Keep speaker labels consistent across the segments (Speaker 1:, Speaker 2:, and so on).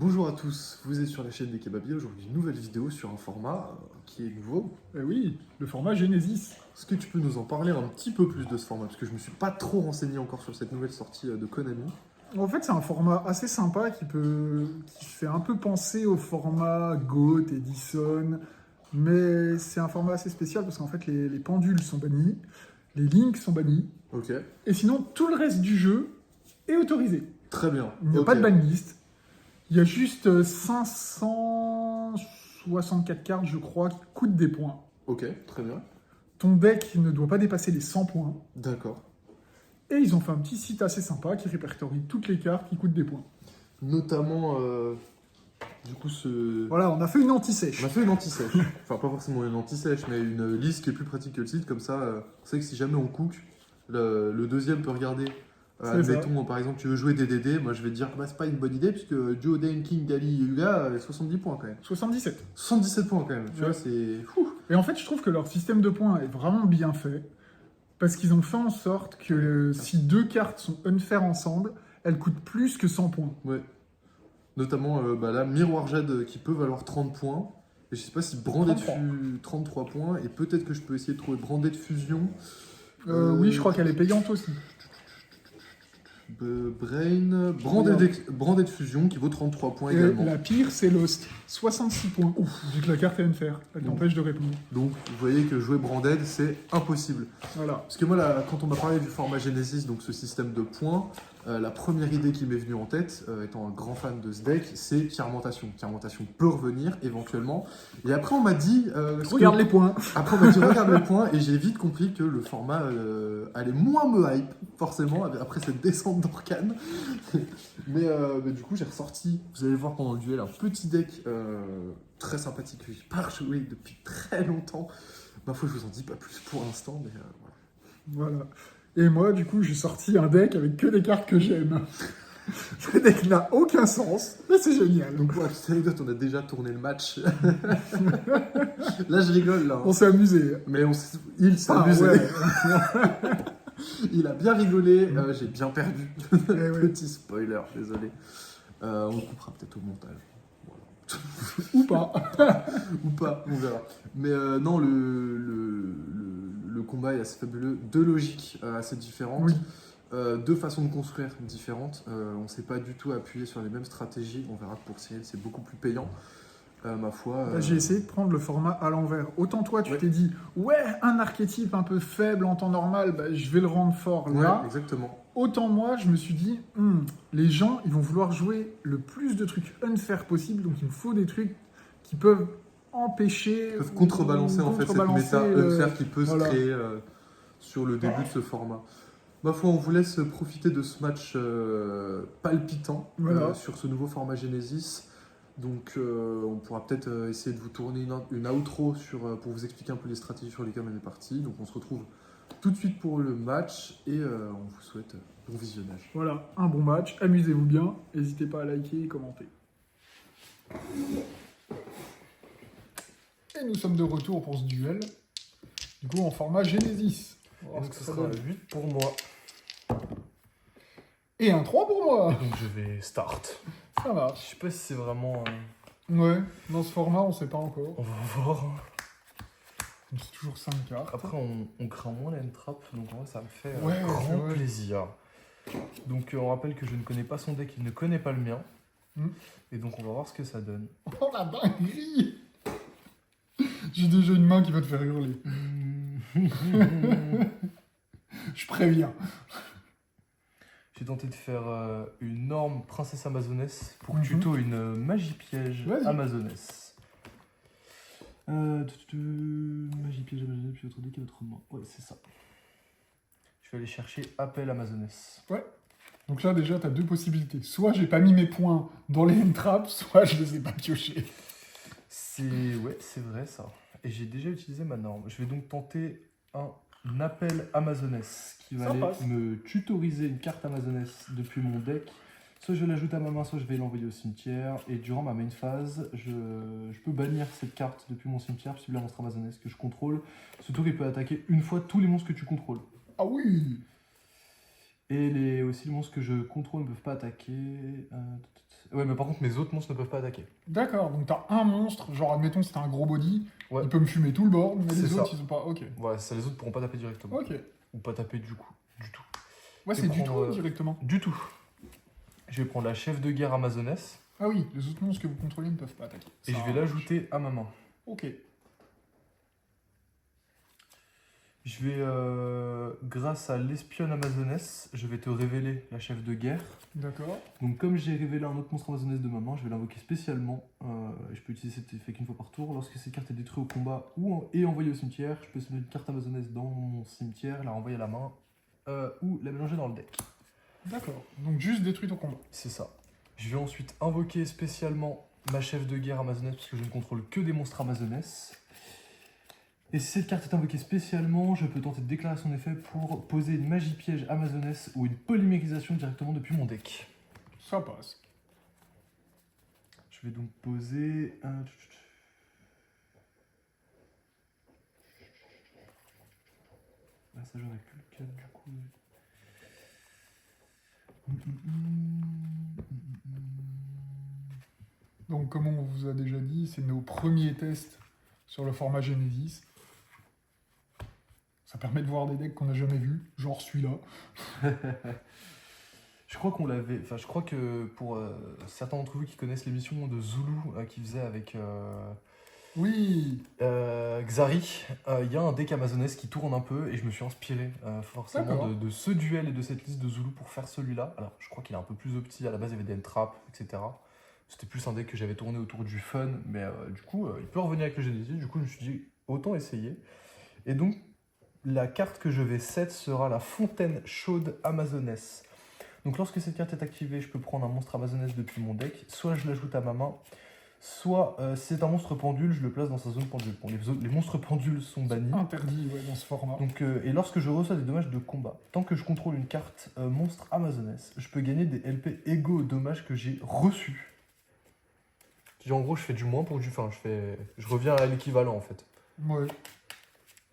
Speaker 1: Bonjour à tous, vous êtes sur la chaîne des Kebabiers. Aujourd'hui, une nouvelle vidéo sur un format qui est nouveau.
Speaker 2: Eh oui, le format Genesis.
Speaker 1: Est-ce que tu peux nous en parler un petit peu plus de ce format? Parce que je me suis pas trop renseigné encore sur cette nouvelle sortie de Konami.
Speaker 2: En fait, c'est un format assez sympa qui fait un peu penser au format Goat, Edison, mais c'est un format assez spécial parce qu'en fait, les pendules sont bannis, les links sont bannis,
Speaker 1: Ok,
Speaker 2: et sinon, tout le reste du jeu est autorisé.
Speaker 1: très bien.
Speaker 2: Il n'y a
Speaker 1: Ok.
Speaker 2: pas de banlist. Il y a juste 564 cartes, je crois, qui coûtent des points.
Speaker 1: Ok, très bien.
Speaker 2: Ton deck ne doit pas dépasser les 100 points.
Speaker 1: D'accord.
Speaker 2: Et ils ont fait un petit site assez sympa qui répertorie toutes les cartes qui coûtent des points.
Speaker 1: Notamment, du coup,
Speaker 2: Voilà, on a fait une
Speaker 1: on
Speaker 2: anti-sèche.
Speaker 1: a fait une anti-sèche. Enfin, pas forcément une anti-sèche, mais une liste qui est plus pratique que le site. Comme ça, on sait que si jamais on cook, le deuxième peut regarder.
Speaker 2: C'est ça.
Speaker 1: Admettons, par exemple, tu veux jouer des DD, moi je vais te dire, bah, c'est pas une bonne idée, puisque Joe, Dane, King, Gali, Yuga, 70 points quand même.
Speaker 2: 77.
Speaker 1: 77 points quand même, tu
Speaker 2: Ouais.
Speaker 1: vois, c'est fou.
Speaker 2: Et en fait, je trouve que leur système de points est vraiment bien fait. Parce qu'ils ont fait en sorte que si deux cartes sont unfair ensemble, elles coûtent plus que 100 points.
Speaker 1: Ouais. Notamment, bah, là, Miroir Jade qui peut valoir 30 points. Et je sais pas si Branded 33 points, et peut-être que je peux essayer de trouver Branded Fusion.
Speaker 2: Oui, je crois qu'elle est payante aussi.
Speaker 1: Brain. Branded Fusion qui vaut 33 points
Speaker 2: Et
Speaker 1: également.
Speaker 2: la pire, c'est Lost. 66 points. Ouf, vu que la carte est unfair. Elle t'empêche de répondre.
Speaker 1: Donc, vous voyez que jouer Branded, c'est impossible.
Speaker 2: Voilà.
Speaker 1: Parce que moi, là, quand on m'a parlé du format Genesis, donc ce système de points, la première idée qui m'est venue en tête, étant un grand fan de ce deck, c'est Tiarmentation. Tiarmentation peut revenir éventuellement. Et après, on m'a dit.
Speaker 2: Regarde les points.
Speaker 1: Après, on m'a dit regarde les points, et j'ai vite compris que le format allait moins me hype, forcément, après cette descente d'Orcane. mais du coup, j'ai ressorti, vous allez voir pendant le duel, un petit deck très sympathique que j'ai pas joué depuis très longtemps. Ma foi, je vous en dis pas plus pour l'instant, mais voilà.
Speaker 2: Voilà. Et moi, du coup, j'ai sorti un deck avec que des cartes que j'aime. Ce deck n'a aucun sens, mais c'est génial.
Speaker 1: Donc, pour la petite anecdote, on a déjà tourné le match. Là, je rigole, là.
Speaker 2: On s'est amusé.
Speaker 1: Mais il s'est
Speaker 2: Ah,
Speaker 1: amusé.
Speaker 2: ouais.
Speaker 1: Il a bien rigolé, j'ai bien perdu.
Speaker 2: ouais.
Speaker 1: Petit spoiler, désolé. On le coupera peut-être au montage. Voilà.
Speaker 2: Ou pas.
Speaker 1: Ou pas, on verra. Mais non, le combat est assez fabuleux. Deux logiques assez différentes.
Speaker 2: Oui.
Speaker 1: Deux façons de construire différentes. On ne s'est pas du tout appuyé sur les mêmes stratégies. On verra que pour Cyril, c'est beaucoup plus payant. Ma foi.
Speaker 2: Bah, j'ai essayé de prendre le format à l'envers. Autant toi, tu
Speaker 1: Ouais.
Speaker 2: t'es dit, ouais, un archétype un peu faible en temps normal, bah, je vais le rendre fort
Speaker 1: Ouais,
Speaker 2: là.
Speaker 1: exactement.
Speaker 2: Autant moi, je me suis dit, les gens, ils vont vouloir jouer le plus de trucs unfair possible, donc il me faut des trucs qui peuvent empêcher.
Speaker 1: Ils peuvent contrebalancer en fait cette méta unfair qui peut
Speaker 2: voilà.
Speaker 1: se créer sur le début de ce format. Ma foi, on vous laisse profiter de ce match palpitant
Speaker 2: Voilà.
Speaker 1: sur ce nouveau format Genesis. Donc on pourra peut-être essayer de vous tourner une outro pour vous expliquer un peu les stratégies sur lesquelles on est parti. Donc on se retrouve tout de suite pour le match et on vous souhaite bon visionnage.
Speaker 2: Voilà, un bon match, amusez-vous bien, n'hésitez pas à liker et commenter. Et nous sommes de retour pour ce duel, du coup en format Genesis. On va voir
Speaker 3: Donc
Speaker 2: ce
Speaker 3: ce
Speaker 2: que ça
Speaker 3: sera
Speaker 2: donne.
Speaker 3: 8 pour moi.
Speaker 2: Et un 3 pour moi.
Speaker 3: Donc je vais start.
Speaker 2: Ça
Speaker 3: Je
Speaker 2: marche.
Speaker 3: sais pas si c'est vraiment...
Speaker 2: Ouais, dans ce format, on sait pas encore.
Speaker 3: On va voir.
Speaker 2: C'est toujours 5 cartes.
Speaker 3: Après on craint moins la trap, donc en vrai ça me fait
Speaker 2: Ouais, c'est
Speaker 3: grand
Speaker 2: vrai.
Speaker 3: plaisir. Donc on rappelle que je ne connais pas son deck, il ne connaît pas le mien.
Speaker 2: Hmm.
Speaker 3: Et donc on va voir ce que ça donne.
Speaker 2: Oh la dinguerie. J'ai déjà une main qui va te faire hurler. Je préviens.
Speaker 3: J'ai tenté de faire une norme princesse amazonesse pour
Speaker 2: Mhm.
Speaker 3: tuto une magie piège
Speaker 2: Vas-y.
Speaker 3: amazonesse. Magie piège amazonesse, puis votre deck et votre main. Ouais, c'est ça. Je vais aller chercher appel amazonesse.
Speaker 2: Donc là, déjà, tu as deux possibilités. Soit j'ai pas mis mes points dans les end traps, soit je les ai pas piochés.
Speaker 3: Ouais, c'est vrai ça. Et j'ai déjà utilisé ma norme. Je vais donc tenter un appel amazonesse qui va
Speaker 2: Ça
Speaker 3: aller
Speaker 2: passe.
Speaker 3: me tutoriser une carte amazonesse depuis mon deck. Soit je l'ajoute à ma main, soit je vais l'envoyer au cimetière. Et durant ma main phase, je peux bannir cette carte depuis mon cimetière, puis la monstre amazonesse que je contrôle. Ce tour, il peut attaquer une fois tous les monstres que tu contrôles.
Speaker 2: Ah oui.
Speaker 3: Et aussi les monstres que je contrôle ne peuvent pas attaquer. Ouais, mais par contre, mes autres monstres ne peuvent pas attaquer.
Speaker 2: D'accord, donc t'as un monstre, genre admettons c'était un gros body,
Speaker 3: Ouais.
Speaker 2: il peut me fumer tout le board, mais
Speaker 3: C'est
Speaker 2: les
Speaker 3: ça.
Speaker 2: autres ils sont pas. Ok.
Speaker 3: Voilà, ça, les autres pourront pas taper directement.
Speaker 2: Ok.
Speaker 3: Ou pas taper du coup. Du tout.
Speaker 2: Ouais,
Speaker 3: Je
Speaker 2: c'est
Speaker 3: vais
Speaker 2: du
Speaker 3: prendre,
Speaker 2: tout directement.
Speaker 3: Du tout. Je vais prendre la chef de guerre amazonesse
Speaker 2: Ah oui, les autres monstres que vous contrôlez ne peuvent pas attaquer.
Speaker 3: et
Speaker 2: Ça
Speaker 3: je vais l'ajouter à ma main.
Speaker 2: Ok.
Speaker 3: Je vais, grâce à l'espionne amazonesse, je vais te révéler la chef de guerre.
Speaker 2: D'accord.
Speaker 3: Donc comme j'ai révélé un autre monstre amazonesse de ma main, je vais l'invoquer spécialement. Je peux utiliser cet effet qu'une fois par tour. Lorsque cette carte est détruite au combat et envoyée au cimetière, je peux mettre une carte amazonesse dans mon cimetière, la renvoyer à la main ou la mélanger dans le deck.
Speaker 2: D'accord. Donc juste détruit ton combat.
Speaker 3: C'est ça. Je vais ensuite invoquer spécialement ma chef de guerre amazonesse parce que je ne contrôle que des monstres amazonesses. Et si cette carte est invoquée spécialement, je peux tenter de déclarer son effet pour poser une magie piège amazonesse ou une polymérisation directement depuis mon deck.
Speaker 2: Ça passe.
Speaker 3: Je vais donc poser un... Ah, ça j'en ai plus le 4 du coup.
Speaker 2: Donc comme on vous a déjà dit, c'est nos premiers tests sur le format Genesis. Ça permet de voir des decks qu'on n'a jamais vus, genre celui-là.
Speaker 3: Je crois qu'on l'avait... Enfin, je crois que pour certains d'entre vous qui connaissent l'émission de Zulu qu'il faisait avec
Speaker 2: Oui.
Speaker 3: Xari, il y a un deck amazonesse qui tourne un peu et je me suis inspiré forcément
Speaker 2: D'accord.
Speaker 3: de ce duel et de cette liste de Zulu pour faire celui-là. Alors, je crois qu'il est un peu plus opti. À la base, il y avait des entraps, etc. C'était plus un deck que j'avais tourné autour du fun, mais du coup, il peut revenir avec le Genesis. Du coup, je me suis dit, autant essayer. Et donc, la carte que je vais set sera la Fontaine Chaude Amazonesse. Donc lorsque cette carte est activée, je peux prendre un monstre amazonesse depuis mon deck, soit je l'ajoute à ma main, soit si c'est un monstre pendule, je le place dans sa zone pendule. Bon, les monstres pendules sont bannis.
Speaker 2: Interdit, ouais, dans ce format.
Speaker 3: Donc, et lorsque je reçois des dommages de combat, tant que je contrôle une carte monstre amazonesse, je peux gagner des LP égaux aux dommages que j'ai reçus. En gros, je fais du moins pour du... Enfin, je reviens à l'équivalent en fait.
Speaker 2: Ouais.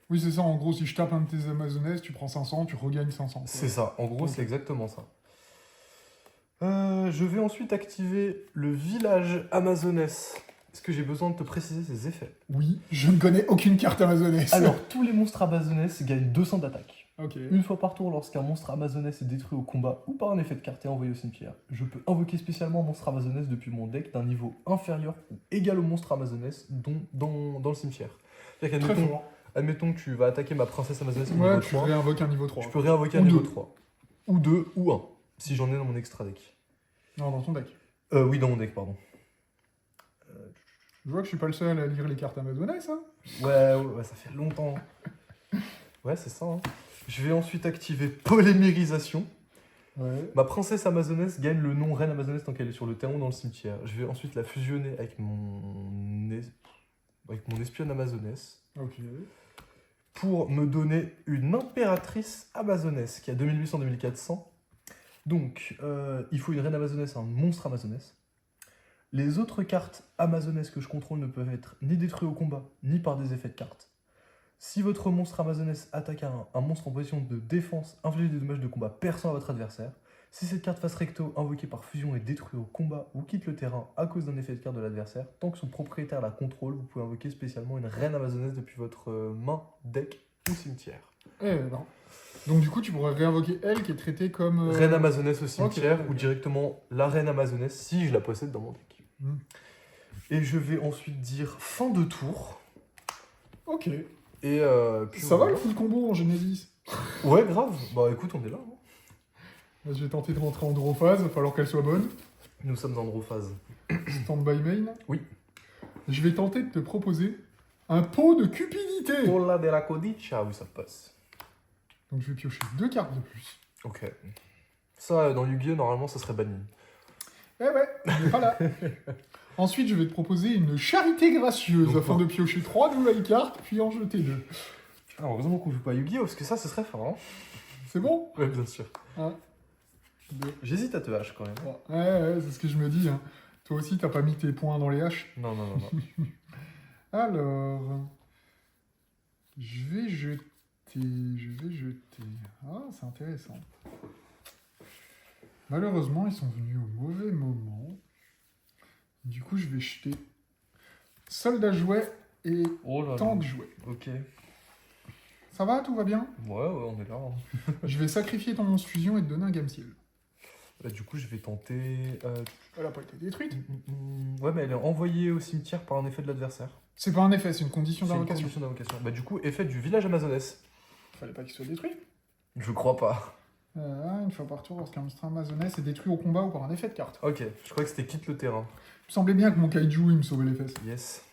Speaker 2: Oui, c'est ça, en gros, si je tape un de tes Amazonesses, tu prends 500, tu regagnes 500. quoi.
Speaker 3: C'est ça, en gros,
Speaker 2: Ok.
Speaker 3: c'est exactement ça. Je vais ensuite activer le village amazonesse. Est-ce que j'ai besoin de te préciser ses effets?
Speaker 2: Oui, je ne connais aucune carte Amazonesse.
Speaker 3: Alors, tous les monstres amazonesse gagnent 200 d'attaque.
Speaker 2: Ok.
Speaker 3: Une fois par tour, lorsqu'un monstre amazonesse est détruit au combat ou par un effet de carte et envoyé au cimetière, je peux invoquer spécialement un monstre amazonesse depuis mon deck d'un niveau inférieur ou égal au monstre amazonesse dans le cimetière. C'est-à-dire
Speaker 2: Très
Speaker 3: qu'admettons,
Speaker 2: fort.
Speaker 3: admettons que tu vas attaquer ma princesse amazonesse au
Speaker 2: Ouais,
Speaker 3: niveau
Speaker 2: tu
Speaker 3: 3,
Speaker 2: réinvoques un niveau 3.
Speaker 3: je peux réinvoquer un
Speaker 2: Ou
Speaker 3: niveau
Speaker 2: deux.
Speaker 3: 3. Ou 2, ou 1, si j'en ai dans mon extra deck.
Speaker 2: Non, dans ton deck.
Speaker 3: Oui, dans mon deck, pardon.
Speaker 2: Je vois que je suis pas le seul à lire les cartes Amazonesses, hein.
Speaker 3: Ouais, ça fait longtemps. Ouais, c'est ça. Hein. Je vais ensuite activer Polymérisation.
Speaker 2: Ouais.
Speaker 3: Ma princesse amazonesse gagne le nom reine amazonesse tant qu'elle est sur le terreau dans le cimetière. Je vais ensuite la fusionner avec mon espionne amazonesse
Speaker 2: Ok.
Speaker 3: pour me donner une impératrice amazonesse qui a 2800-2400. Donc, il faut une reine amazonesse, un monstre amazonesse. Les autres cartes amazonnesses que je contrôle ne peuvent être ni détruites au combat, ni par des effets de cartes. Si votre monstre amazonesse attaque un monstre en position de défense, infligez des dommages de combat perçant à votre adversaire. Si cette carte face recto invoquée par fusion est détruite au combat ou quitte le terrain à cause d'un effet de carte de l'adversaire, tant que son propriétaire la contrôle, vous pouvez invoquer spécialement une reine amazonesse depuis votre main, deck ou cimetière.
Speaker 2: Eh non. Donc du coup, tu pourrais réinvoquer elle qui est traitée comme...
Speaker 3: Reine amazonesse au cimetière
Speaker 2: ok.
Speaker 3: ou directement la reine amazonesse si je la possède dans mon deck. Et je vais ensuite dire fin de tour.
Speaker 2: Ok.
Speaker 3: Et puis
Speaker 2: Ça va
Speaker 3: voilà.
Speaker 2: le full combo en Genesis?
Speaker 3: Ouais, grave. Bah écoute, on est là. Hein.
Speaker 2: Là, je vais tenter de rentrer en draw phase, il va falloir qu'elle soit bonne.
Speaker 3: Nous sommes en draw phase.
Speaker 2: Stand-by main.
Speaker 3: Oui.
Speaker 2: Je vais tenter de te proposer un pot de cupidité.
Speaker 3: Pola de la codicia, oui, ça passe.
Speaker 2: Donc je vais piocher 2 cartes de plus.
Speaker 3: Ok. Ça, dans Yu-Gi-Oh, normalement, ça serait banni.
Speaker 2: Eh ouais, on n'est pas là. Ensuite, je vais te proposer une charité gracieuse
Speaker 3: Donc,
Speaker 2: afin
Speaker 3: quoi
Speaker 2: de piocher 3 nouvelles cartes, puis en jeter 2.
Speaker 3: Alors, heureusement qu'on joue pas à Yu-Gi-Oh, parce que ça, ce serait fort. Hein.
Speaker 2: C'est bon?
Speaker 3: Ouais, bien sûr.
Speaker 2: 1, 2,
Speaker 3: J'hésite à te hache quand même.
Speaker 2: 3. Ouais, c'est ce que je me dis. Hein. Toi aussi, t'as pas mis tes points dans les haches.
Speaker 3: Non.
Speaker 2: Alors, je vais jeter. Ah, c'est intéressant. Malheureusement, ils sont venus au mauvais moment. Du coup, je vais jeter soldat jouet et
Speaker 3: Oh là là.
Speaker 2: tank jouet.
Speaker 3: Ok.
Speaker 2: Ça va, tout va bien?
Speaker 3: Ouais, on est là. Hein.
Speaker 2: Je vais sacrifier ton monstre fusion et te donner un Game Seal.
Speaker 3: Bah, du coup, je vais tenter.
Speaker 2: Elle a pas été détruite.
Speaker 3: Ouais, mais elle est envoyée au cimetière par un effet de l'adversaire.
Speaker 2: C'est pas un effet, c'est une condition
Speaker 3: C'est une
Speaker 2: d'invocation.
Speaker 3: condition d'invocation. Bah, du coup, effet du village amazonès.
Speaker 2: Fallait pas qu'il soit détruit.
Speaker 3: Je crois pas.
Speaker 2: Une fois par tour, lorsqu'un monstre amazonès est détruit au combat ou par un effet de carte.
Speaker 3: Ok, je croyais que c'était quitte le terrain.
Speaker 2: Il me semblait bien que mon kaiju, il me sauvait les fesses.
Speaker 3: Yes,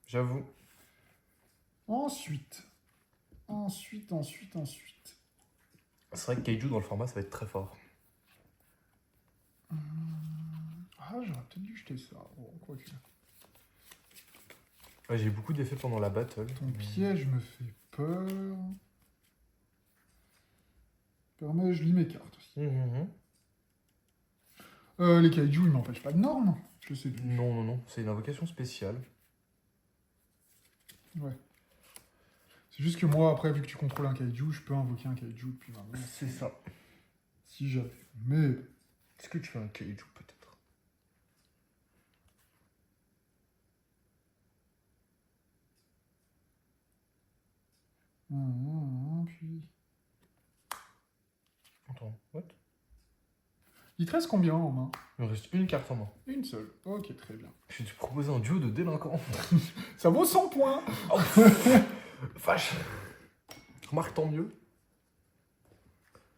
Speaker 3: j'avoue.
Speaker 2: Ensuite.
Speaker 3: C'est vrai que Kaiju dans le format, ça va être très fort.
Speaker 2: Ah, j'aurais peut-être dû jeter ça. Bon, quoi que.
Speaker 3: Ouais, j'ai eu beaucoup d'effets pendant la battle.
Speaker 2: Ton piège me fait peur. Permet, je lis mes cartes aussi. Les kaiju, ils m'empêchent pas de normes. Je sais plus.
Speaker 3: Non, c'est une invocation spéciale.
Speaker 2: Ouais. C'est juste que moi, après, vu que tu contrôles un kaiju, je peux invoquer un kaiju depuis maintenant.
Speaker 3: C'est ça.
Speaker 2: Si j'avais. Mais.
Speaker 3: Est-ce que tu fais un Kaiju peut-être?
Speaker 2: Puis.
Speaker 3: Attends, what?
Speaker 2: Il te reste combien en main?
Speaker 3: Il me reste une carte en main.
Speaker 2: Une seule. Ok, très bien.
Speaker 3: Je vais te proposer un duo de délinquants.
Speaker 2: Ça vaut 100 points.
Speaker 3: Vache. Remarque, tant mieux.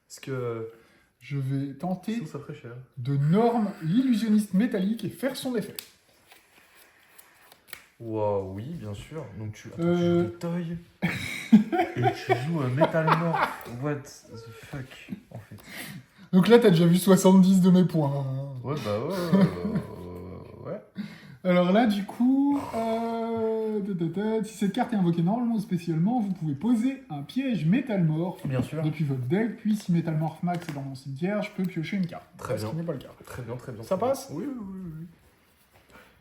Speaker 3: Parce que
Speaker 2: Je vais tenter
Speaker 3: sinon ça ferait cher.
Speaker 2: de norme l'illusionniste métallique et faire son effet.
Speaker 3: Wow, oui, bien sûr. Donc tu joues
Speaker 2: Euh.
Speaker 3: des toys. Et tu joues un Metal Morph. What the fuck, en fait.
Speaker 2: Donc là, t'as déjà vu 70 de mes points. Hein.
Speaker 3: Ouais, bah ouais. Ouais.
Speaker 2: Alors là, du coup, si cette carte est invoquée normalement ou spécialement, vous pouvez poser un piège Métalmorph
Speaker 3: Bien sûr.
Speaker 2: depuis votre deck, puis si Métalmorph Max est dans mon cimetière, je peux piocher une carte.
Speaker 3: Très
Speaker 2: Ce
Speaker 3: bien.
Speaker 2: qui n'est pas le cas.
Speaker 3: Très bien, très bien.
Speaker 2: Ça
Speaker 3: très bien.
Speaker 2: passe?
Speaker 3: Oui.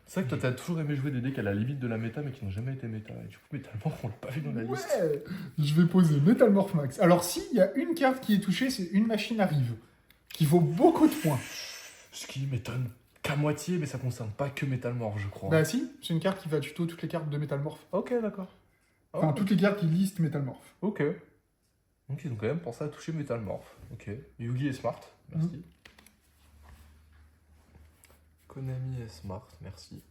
Speaker 3: C'est vrai que toi, t'as toujours aimé jouer des decks à la limite de la méta, mais qui n'ont jamais été méta. Et du coup, Metal Morph, on l'a pas vu dans la liste.
Speaker 2: Ouais. Je vais poser Métalmorph Max. Alors si, il y a une carte qui est touchée, c'est une machine arrive, qui vaut beaucoup de points.
Speaker 3: Ce qui m'étonne qu'à moitié, mais ça concerne pas que Metal Morph, je crois.
Speaker 2: Bah si, c'est une carte qui va tuto toutes les cartes de Métalmorph.
Speaker 3: Ok, d'accord.
Speaker 2: Enfin,
Speaker 3: Oh,
Speaker 2: toutes les cartes qui listent Métalmorph.
Speaker 3: ok. Donc ils ont quand même pensé à toucher Metal Morph. Ok. Yugi est smart, merci. Konami est smart, merci.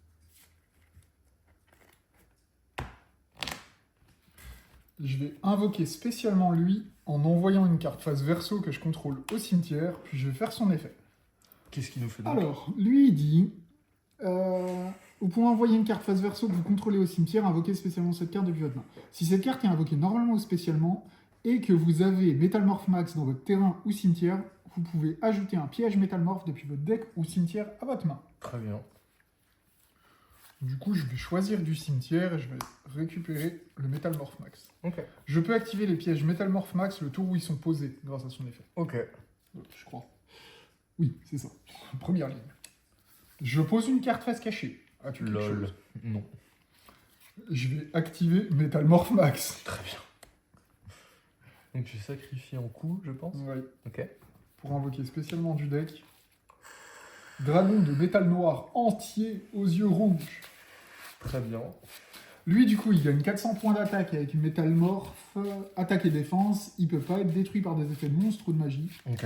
Speaker 2: Je vais invoquer spécialement lui en envoyant une carte face verso que je contrôle au cimetière, puis je vais faire son effet.
Speaker 3: Qu'est-ce qu'il nous fait donc?
Speaker 2: Alors, lui il dit vous pouvez envoyer une carte face verso que vous contrôlez au cimetière, invoquer spécialement cette carte depuis votre main. Si cette carte est invoquée normalement ou spécialement, et que vous avez Métalmorph Max dans votre terrain ou cimetière, vous pouvez ajouter un piège Métalmorph depuis votre deck ou cimetière à votre main.
Speaker 3: Très bien.
Speaker 2: Du coup, je vais choisir du cimetière et je vais récupérer le Métalmorph Max.
Speaker 3: Ok.
Speaker 2: Je peux activer les pièges Métalmorph Max le tour où ils sont posés grâce à son effet.
Speaker 3: Ok.
Speaker 2: Je crois. Oui, c'est ça. Première ligne. Je pose une carte face cachée. As-tu quelque
Speaker 3: Lol.
Speaker 2: chose?
Speaker 3: Non.
Speaker 2: Je vais activer Métalmorph Max.
Speaker 3: Très bien. Donc tu sacrifies en coup, je pense.
Speaker 2: Ouais.
Speaker 3: Ok.
Speaker 2: Pour invoquer spécialement du deck. Dragon de métal noir entier aux yeux rouges.
Speaker 3: Très bien.
Speaker 2: Lui, du coup, il gagne 400 points d'attaque avec une Métalmorph, attaque et défense. Il peut pas être détruit par des effets de monstres ou de magie.
Speaker 3: Ok.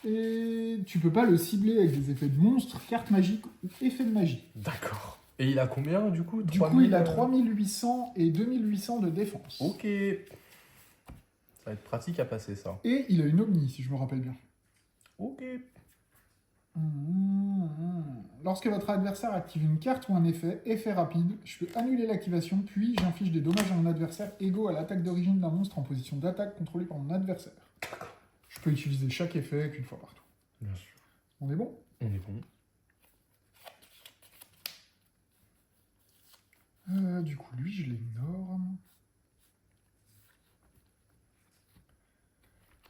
Speaker 2: Et tu peux pas le cibler avec des effets de monstres, cartes magiques ou effets de magie.
Speaker 3: D'accord. Et il a combien du coup?
Speaker 2: Du coup, il a 3800 et 2800 de défense.
Speaker 3: Ok. Ça va être pratique à passer ça.
Speaker 2: Et il a une Omni, si je me rappelle bien.
Speaker 3: Ok.
Speaker 2: Lorsque votre adversaire active une carte ou un effet rapide, je peux annuler l'activation, puis j'inflige des dommages à mon adversaire égaux à l'attaque d'origine d'un monstre en position d'attaque contrôlée par mon adversaire. Je peux utiliser chaque effet qu'une fois partout.
Speaker 3: Bien sûr.
Speaker 2: On est bon?
Speaker 3: On est bon.
Speaker 2: Du coup, lui, je l'énorme.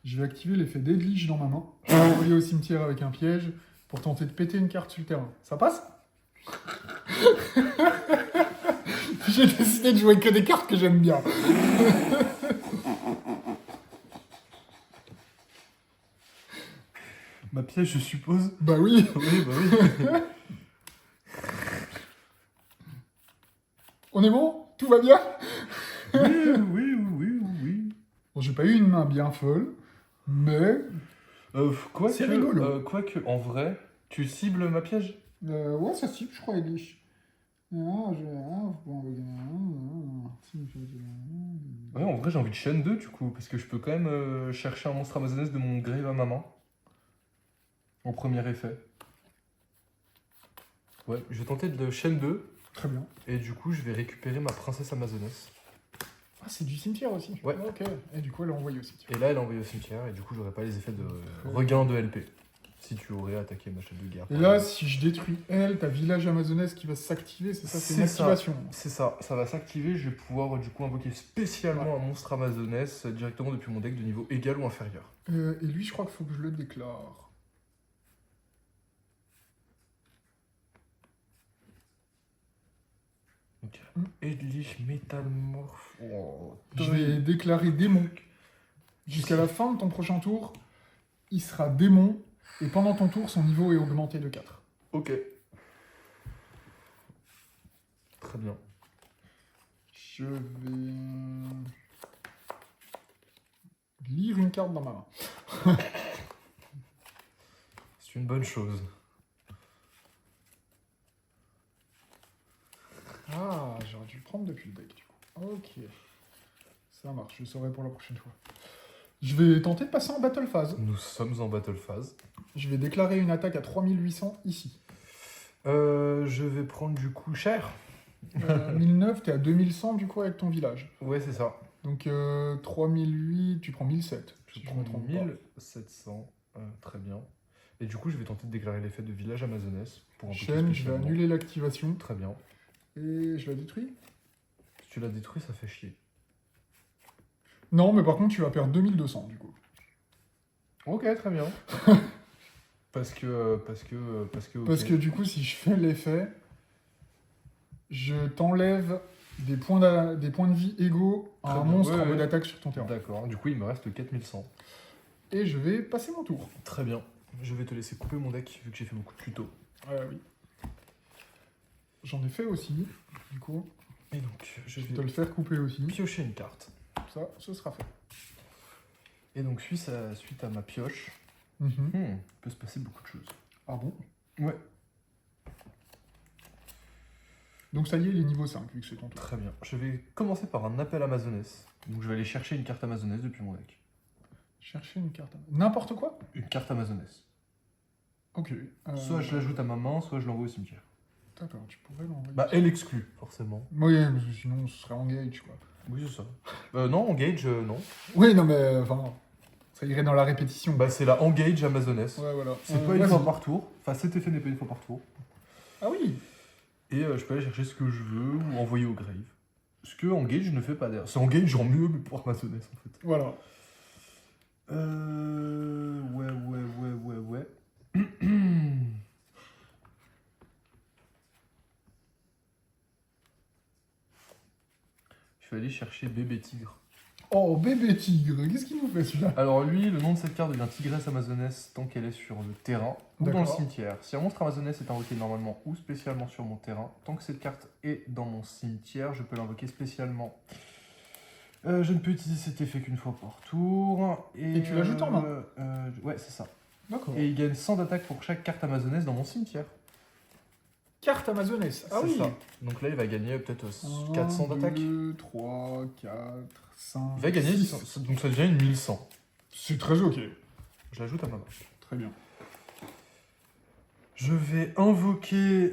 Speaker 2: Je vais activer l'effet Deadlish dans ma main. Je vais l'envoyer au cimetière avec un piège pour tenter de péter une carte sur le terrain. Ça passe? J'ai décidé de jouer que des cartes que j'aime bien.
Speaker 3: Ma pièce, je suppose.
Speaker 2: Bah oui.
Speaker 3: Oui, bah oui.
Speaker 2: On est bon? Tout va bien?
Speaker 3: Oui.
Speaker 2: Bon, j'ai pas eu une main bien folle, mais c'est rigolo.
Speaker 3: Quoique, en vrai, tu cibles ma piège?
Speaker 2: Ouais, ça cible, je crois, Elie.
Speaker 3: Ouais, en vrai, j'ai envie de chaîne 2 du coup, parce que je peux quand même chercher un monstre amazonès de mon grave à ma main. En premier effet. Ouais, je vais tenter de chaîne 2,
Speaker 2: Très bien.
Speaker 3: et du coup, je vais récupérer ma princesse amazonesse.
Speaker 2: Ah, c'est du cimetière aussi.
Speaker 3: Ouais.
Speaker 2: Ok. Et du coup, elle est envoyée au cimetière.
Speaker 3: Et là, elle est envoyée au cimetière, et du coup, j'aurai pas les effets de regain de LP. Si tu aurais attaqué ma chef de guerre.
Speaker 2: Et là, si je détruis elle, ta village amazonès qui va s'activer, c'est ça, c'est une
Speaker 3: C'est ça.
Speaker 2: activation.
Speaker 3: C'est ça, ça va s'activer, je vais pouvoir du coup invoquer spécialement un monstre amazonès directement depuis mon deck de niveau égal ou inférieur.
Speaker 2: Et lui, je crois qu'il faut que je le déclare.
Speaker 3: Ok. Edlich Métamorphe. Oh,
Speaker 2: Je vais déclarer démon. Jusqu'à la fin de ton prochain tour, il sera démon. Et pendant ton tour, son niveau est augmenté de 4.
Speaker 3: Ok. Très bien.
Speaker 2: Je vais lire une carte dans ma main.
Speaker 3: C'est une bonne chose.
Speaker 2: Ah, j'aurais dû le prendre depuis le deck, du coup. Ok. Ça marche, je saurai pour la prochaine fois. Je vais tenter de passer en battle phase.
Speaker 3: Nous sommes en battle phase.
Speaker 2: Je vais déclarer une attaque à 3800 ici.
Speaker 3: Je vais prendre du coup cher.
Speaker 2: 1009, t'es à 2100 du coup avec ton village.
Speaker 3: Ouais, c'est ça.
Speaker 2: Donc 3008, tu prends 1007.
Speaker 3: Je
Speaker 2: si
Speaker 3: prends
Speaker 2: me trompe pas.
Speaker 3: 1700. Très bien. Et du coup, je vais tenter de déclarer l'effet de village amazonès pour un
Speaker 2: Chaîne, je vais annuler l'activation.
Speaker 3: Très bien.
Speaker 2: Et je la détruis.
Speaker 3: Si tu l'as détruit, ça fait chier.
Speaker 2: Non, mais par contre, tu vas perdre 2200 du coup.
Speaker 3: Ok, très bien. Parce que, ok.
Speaker 2: Parce que du coup, si je fais l'effet, je t'enlève des points de vie égaux à
Speaker 3: Très
Speaker 2: un
Speaker 3: bien,
Speaker 2: monstre
Speaker 3: ouais,
Speaker 2: en mode
Speaker 3: ouais.
Speaker 2: attaque sur ton terrain.
Speaker 3: D'accord, du coup il me reste 4100.
Speaker 2: Et je vais passer mon tour.
Speaker 3: Très bien. Je vais te laisser couper mon deck vu que j'ai fait beaucoup de tutos.
Speaker 2: Oui. J'en ai fait aussi, du coup.
Speaker 3: Et donc je
Speaker 2: Je vais te
Speaker 3: vais
Speaker 2: le faire couper aussi.
Speaker 3: piocher une carte.
Speaker 2: Ça, ce sera fait.
Speaker 3: Et donc suite à ma pioche,
Speaker 2: Mhm.
Speaker 3: il peut se passer beaucoup de choses.
Speaker 2: Ah bon?
Speaker 3: Ouais.
Speaker 2: Donc ça y est, il est niveau 5, vu que c'est ton tour.
Speaker 3: Très bien. Je vais commencer par un appel amazonès. Donc je vais aller chercher une carte amazonès depuis mon deck.
Speaker 2: Chercher une carte. N'importe quoi?
Speaker 3: Une carte amazonès.
Speaker 2: Ok.
Speaker 3: Soit je l'ajoute à ma main, soit je l'envoie au cimetière.
Speaker 2: D'accord, tu pourrais l'envoyer.
Speaker 3: Bah elle exclut, forcément.
Speaker 2: Oui, parce que sinon ce serait engage, quoi.
Speaker 3: Oui, c'est ça. Non, engage, non.
Speaker 2: Oui, non, mais enfin, ça irait dans la répétition.
Speaker 3: Bah c'est la engage amazonès.
Speaker 2: Ouais, voilà.
Speaker 3: C'est pas une
Speaker 2: vas-y.
Speaker 3: fois par tour. Enfin, cet effet n'est pas une fois par tour.
Speaker 2: Ah oui.
Speaker 3: Et je peux aller chercher ce que je veux ou envoyer au grave. Ce que Engage ne fait pas d'ailleurs. C'est Engage en mieux, mais pour Amazoness en fait.
Speaker 2: Voilà.
Speaker 3: Ouais. Je vais aller chercher Bébé Tigre.
Speaker 2: Oh, bébé tigre, qu'est-ce qu'il nous fait celui-là?
Speaker 3: Alors lui, le nom de cette carte devient Tigresse Amazoness tant qu'elle est sur le terrain ou dans le
Speaker 2: D'accord.
Speaker 3: cimetière. Si un monstre Amazoness est invoqué normalement ou spécialement sur mon terrain, tant que cette carte est dans mon cimetière, je peux l'invoquer spécialement. Je ne peux utiliser cet effet qu'une fois par tour.
Speaker 2: Et tu l'ajoutes en main.
Speaker 3: Ouais, c'est ça.
Speaker 2: D'accord.
Speaker 3: Et il gagne 100 d'attaque pour chaque carte Amazoness dans mon cimetière.
Speaker 2: Carte amazonesse. Ah
Speaker 3: C'est
Speaker 2: oui.
Speaker 3: ça. Donc là, il va gagner peut-être 400 d'attaque.
Speaker 2: 2, 3, 4, 5.
Speaker 3: Il va gagner,
Speaker 2: 6.
Speaker 3: donc ça devient une 1100.
Speaker 2: C'est très ok.
Speaker 3: Je l'ajoute à ma main.
Speaker 2: Très bien.
Speaker 3: Je vais invoquer.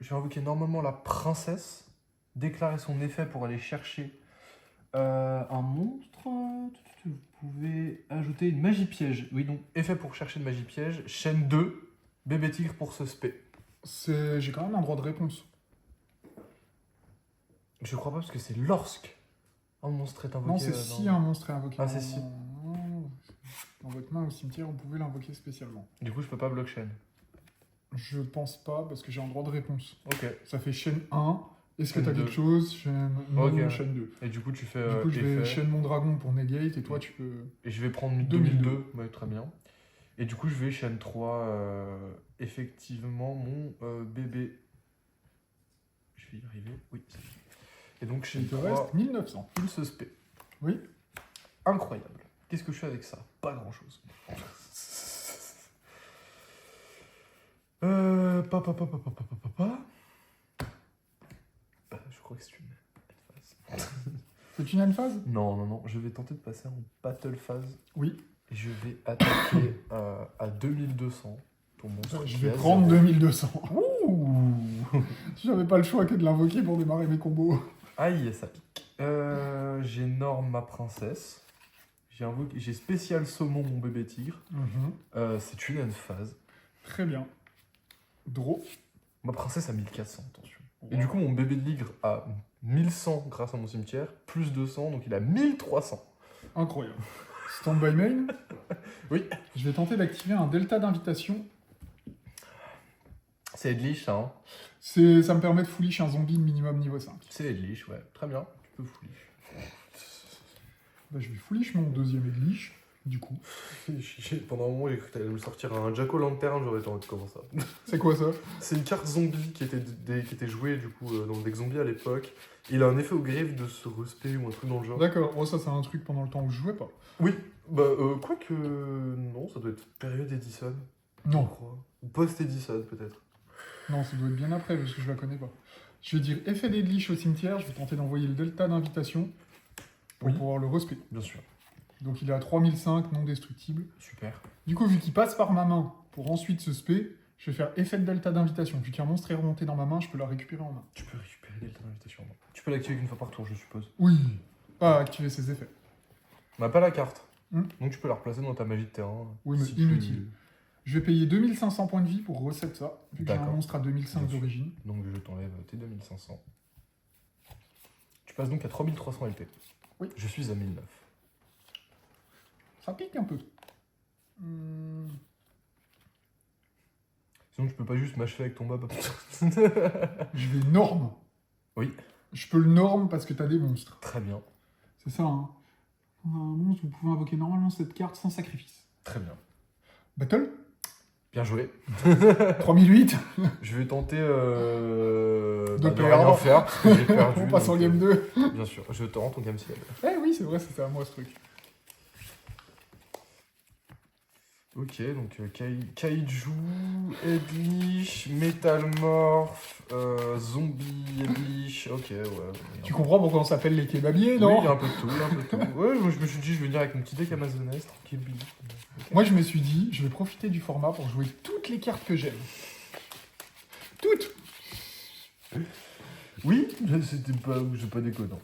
Speaker 3: Je vais invoquer normalement la princesse, déclarer son effet pour aller chercher un monstre. Vous pouvez ajouter une magie piège. Oui, donc effet pour chercher une magie piège. Chaîne 2, bébé tigre pour se spé.
Speaker 2: J'ai quand même un droit de réponse.
Speaker 3: Je crois pas parce que c'est lorsque un monstre est invoqué.
Speaker 2: Non, c'est si un monstre est invoqué.
Speaker 3: Ah, c'est si.
Speaker 2: Dans votre main au cimetière, vous pouvez l'invoquer spécialement.
Speaker 3: Du coup, je peux pas block chaîne.
Speaker 2: Je pense pas, parce que j'ai un droit de réponse.
Speaker 3: Ok.
Speaker 2: Ça fait chaîne 1. Est-ce que
Speaker 3: Chaîne
Speaker 2: t'as
Speaker 3: 2.
Speaker 2: quelque chose? Chaîne... Non,
Speaker 3: Ok.
Speaker 2: chaîne 2.
Speaker 3: Et du coup, tu fais
Speaker 2: Du coup, je vais
Speaker 3: effet.
Speaker 2: chaîne mon dragon pour negate, et toi, tu peux...
Speaker 3: Et je vais prendre
Speaker 2: 2002.
Speaker 3: 2002. Ouais, très bien. Et du coup, je vais chaîne 3. Effectivement, mon bébé. vais y arriver. Oui, c'est bon. Et donc, j'ai
Speaker 2: Il te
Speaker 3: 3
Speaker 2: reste 1900.
Speaker 3: pulse spé.
Speaker 2: Oui.
Speaker 3: Incroyable. Qu'est-ce que je fais avec ça? Pas grand-chose. Je crois que c'est une phase.
Speaker 2: C'est une end-phase?
Speaker 3: Non, non, non. Je vais tenter de passer en battle phase.
Speaker 2: Oui.
Speaker 3: Et je vais attaquer à 2200 ton monstre.
Speaker 2: Je
Speaker 3: qui
Speaker 2: vais
Speaker 3: a
Speaker 2: prendre
Speaker 3: 0.
Speaker 2: 2200.
Speaker 3: Ouh.
Speaker 2: J'avais pas le choix que de l'invoquer pour démarrer mes combos.
Speaker 3: Aïe, ça pique. J'énorme ma princesse. J'ai spécial saumon mon bébé tigre. C'est une phase.
Speaker 2: Très bien. Draw.
Speaker 3: Ma princesse a 1400, attention. Et du coup, mon bébé de ligre a 1100 grâce à mon cimetière, plus 200, donc il a 1300.
Speaker 2: Incroyable. Stand by main.
Speaker 3: Oui.
Speaker 2: Je vais tenter d'activer un delta d'invitation.
Speaker 3: C'est Edlich, ça, hein.
Speaker 2: Ça me permet de foolish un zombie minimum niveau 5.
Speaker 3: C'est Edlich, ouais. Très bien, tu peux foolish.
Speaker 2: Bah, je vais foolish mon deuxième Edlich, du coup.
Speaker 3: Pendant un moment, j'ai cru que t'allais me sortir un Jack-o'-lantern, j'aurais été en mode comment ça.
Speaker 2: C'est quoi ça?
Speaker 3: C'est une carte zombie qui était jouée du coup dans le deck zombie à l'époque. Il a un effet au griffe de se respect ou un truc dans le genre.
Speaker 2: D'accord, oh, ça c'est un truc pendant le temps où je jouais pas.
Speaker 3: Oui, bah quoique non, ça doit être période Edison, je
Speaker 2: Non,
Speaker 3: crois. Ou post-Edison peut-être.
Speaker 2: non, ça doit être bien après parce que je la connais pas. Je vais dire effet d'Edlich au cimetière, je vais tenter d'envoyer le delta d'invitation pour
Speaker 3: Oui.
Speaker 2: pouvoir le respect.
Speaker 3: Bien sûr.
Speaker 2: Donc il est à 3005, non destructible.
Speaker 3: Super.
Speaker 2: Du coup, vu qu'il passe par ma main pour ensuite se spé, je vais faire effet de delta d'invitation. Vu qu'un monstre est remonté dans ma main, je peux la récupérer en main.
Speaker 3: Tu peux récupérer Delta d'invitation. Tu peux l'activer qu'une fois par tour, je suppose.
Speaker 2: Oui, pas activer ses effets.
Speaker 3: On n'a pas la carte.
Speaker 2: Hmm.
Speaker 3: Donc tu peux la replacer dans ta magie de terrain.
Speaker 2: Oui, mais
Speaker 3: si tu-
Speaker 2: inutile. Je vais payer 2500 points de vie pour reset ça, vu que j'ai un
Speaker 3: D'accord.
Speaker 2: monstre à 2005
Speaker 3: Bien sûr.
Speaker 2: d'origine.
Speaker 3: Donc je t'enlève tes 2500. Tu passes donc à 3300 LP.
Speaker 2: Oui.
Speaker 3: Je suis à 1009.
Speaker 2: Ça pique un peu.
Speaker 3: Sinon tu peux pas juste m'achever avec ton mob.
Speaker 2: Je vais norme.
Speaker 3: Oui.
Speaker 2: Je peux le norme parce que t'as des monstres.
Speaker 3: Très bien.
Speaker 2: C'est ça, hein. On a un monstre, vous pouvez invoquer normalement cette carte sans sacrifice.
Speaker 3: Très bien.
Speaker 2: Battle
Speaker 3: Bien joué.
Speaker 2: 3008.
Speaker 3: Je vais tenter
Speaker 2: De
Speaker 3: de
Speaker 2: perdre.
Speaker 3: rien faire parce que j'ai perdu.
Speaker 2: On passe en
Speaker 3: donc,
Speaker 2: game 2.
Speaker 3: Bien sûr, je te rends ton game ciel.
Speaker 2: Eh oui, c'est vrai, c'était à moi ce truc.
Speaker 3: Ok, donc Kaiju, Edlich, Metalmorph, Zombie, Edlich, ok, ouais.
Speaker 2: Tu comprends pourquoi on s'appelle les kebabiers,
Speaker 3: Oui,
Speaker 2: non?
Speaker 3: il y a un peu de tout, il y a un peu de tout. Ouais, je me suis dit, je vais venir avec mon petit deck amazonès, tranquille, Billy.
Speaker 2: Moi, je me suis dit, je vais profiter du format pour jouer toutes les cartes que j'aime. Toutes!
Speaker 3: Oui, c'était pas déconnant.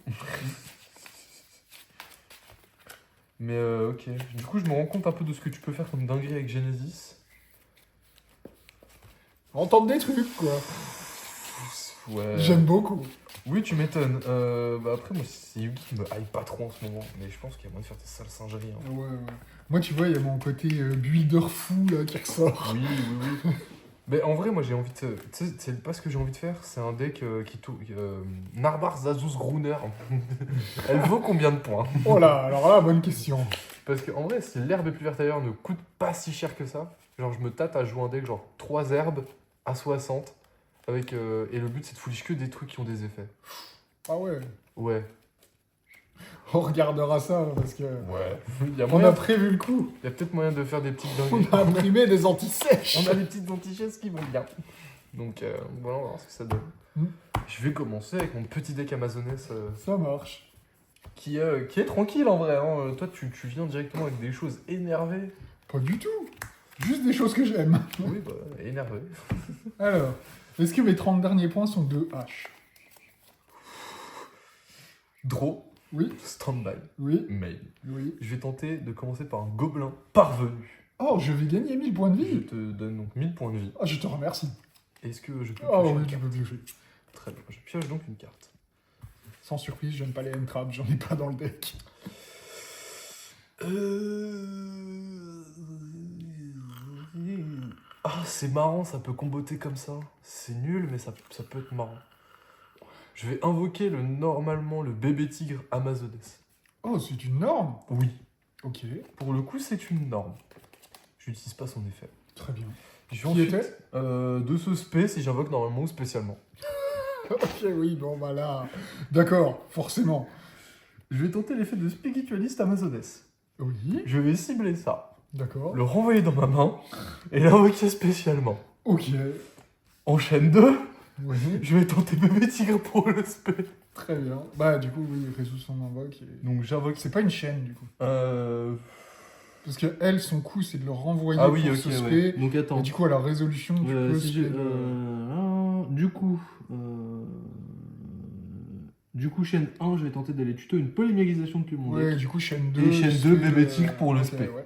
Speaker 3: Mais ok, du coup, je me rends compte un peu de ce que tu peux faire comme dinguerie avec Genesis.
Speaker 2: Entendre des trucs, quoi.
Speaker 3: Ouais.
Speaker 2: J'aime beaucoup.
Speaker 3: Oui, tu m'étonnes. Bah après, moi, c'est Yugi qui me hype pas trop en ce moment. Mais je pense qu'il y a moyen de faire des sales singeries. Hein.
Speaker 2: Ouais, ouais. Moi, tu vois, il y a mon côté builder fou, là, qui ressort.
Speaker 3: Oui, oui, oui. Mais en vrai, moi, j'ai envie de... Tu sais, c'est pas ce que j'ai envie de faire. C'est un deck qui tourne... Narbar Zazus Gruner. Elle vaut combien de points?
Speaker 2: Oh là, alors là, bonne question.
Speaker 3: Parce qu'en vrai, si l'herbe est plus verte ailleurs ne coûte pas si cher que ça, genre, je me tâte à jouer un deck, genre, 3 herbes à 60. Avec, et le but, c'est de foolish que des trucs qui ont des effets.
Speaker 2: Ah ouais.
Speaker 3: Ouais.
Speaker 2: On regardera ça, parce que...
Speaker 3: Ouais. Il y a
Speaker 2: On
Speaker 3: moyen...
Speaker 2: a prévu le coup.
Speaker 3: Il y a peut-être moyen de faire des petites
Speaker 2: On
Speaker 3: dingueries.
Speaker 2: a imprimé des anti-sèches.
Speaker 3: On a des petites antichaises qui vont bien. Donc voilà, on va voir ce que ça donne.
Speaker 2: Mm.
Speaker 3: Je vais commencer avec mon petit deck amazonès
Speaker 2: Ça marche.
Speaker 3: qui est tranquille en vrai. Hein. Toi, tu viens directement avec des choses énervées.
Speaker 2: Pas du tout. Juste des choses que j'aime.
Speaker 3: Oui, bah, énervé.
Speaker 2: Alors, est-ce que mes 30 derniers points sont 2 H?
Speaker 3: Draw,
Speaker 2: Oui,
Speaker 3: stand-by,
Speaker 2: oui,
Speaker 3: main.
Speaker 2: oui.
Speaker 3: Je vais tenter de commencer par un gobelin parvenu.
Speaker 2: Oh, je vais gagner 1000 points de
Speaker 3: Je
Speaker 2: vie.
Speaker 3: te donne donc 1000 points de vie.
Speaker 2: Ah, je te remercie.
Speaker 3: Est-ce que je peux
Speaker 2: Oh
Speaker 3: piocher
Speaker 2: oui,
Speaker 3: une
Speaker 2: tu
Speaker 3: carte
Speaker 2: peux piocher.
Speaker 3: Très bien, je pioche donc une carte.
Speaker 2: Sans surprise, j'aime pas les entraps, j'en ai pas dans le deck.
Speaker 3: Ah, c'est marrant, ça peut comboter comme ça. C'est nul, mais ça peut être marrant. Je vais invoquer normalement le bébé tigre amazonès.
Speaker 2: Oh, c'est une norme.
Speaker 3: Oui.
Speaker 2: Ok,
Speaker 3: Pour le coup, c'est une norme. Je n'utilise pas son effet.
Speaker 2: très bien.
Speaker 3: Je vais
Speaker 2: Qui
Speaker 3: ensuite,
Speaker 2: était
Speaker 3: de ce spé si j'invoque normalement ou spécialement.
Speaker 2: Ok, oui, bon, bah là... D'accord, forcément.
Speaker 3: Je vais tenter l'effet de spiritualiste amazonesse.
Speaker 2: Oui,
Speaker 3: Je vais cibler ça,
Speaker 2: d'accord.
Speaker 3: le renvoyer dans ma main et l'invoquer spécialement.
Speaker 2: Ok,
Speaker 3: En chaîne 2,
Speaker 2: oui,
Speaker 3: je vais tenter bébé tigre pour le spé.
Speaker 2: très bien. Bah, du coup, oui, il résout son invoque. Et...
Speaker 3: Donc j'invoque.
Speaker 2: C'est pas une chaîne, du coup.
Speaker 3: Euh...
Speaker 2: Parce que elle, son coup, c'est de le renvoyer
Speaker 3: Ah oui,
Speaker 2: pour
Speaker 3: ok,
Speaker 2: ce
Speaker 3: ouais.
Speaker 2: spé.
Speaker 3: Donc attends.
Speaker 2: Et du coup, à la résolution, tu peux
Speaker 3: Si
Speaker 2: spé
Speaker 3: j'ai- du coup, chaîne 1, je vais tenter d'aller tuto une polymérisation depuis mon
Speaker 2: Ouais,
Speaker 3: deck.
Speaker 2: du coup, chaîne 2.
Speaker 3: Et chaîne 2, bébé tigre pour le
Speaker 2: ok,
Speaker 3: spé.
Speaker 2: Ouais.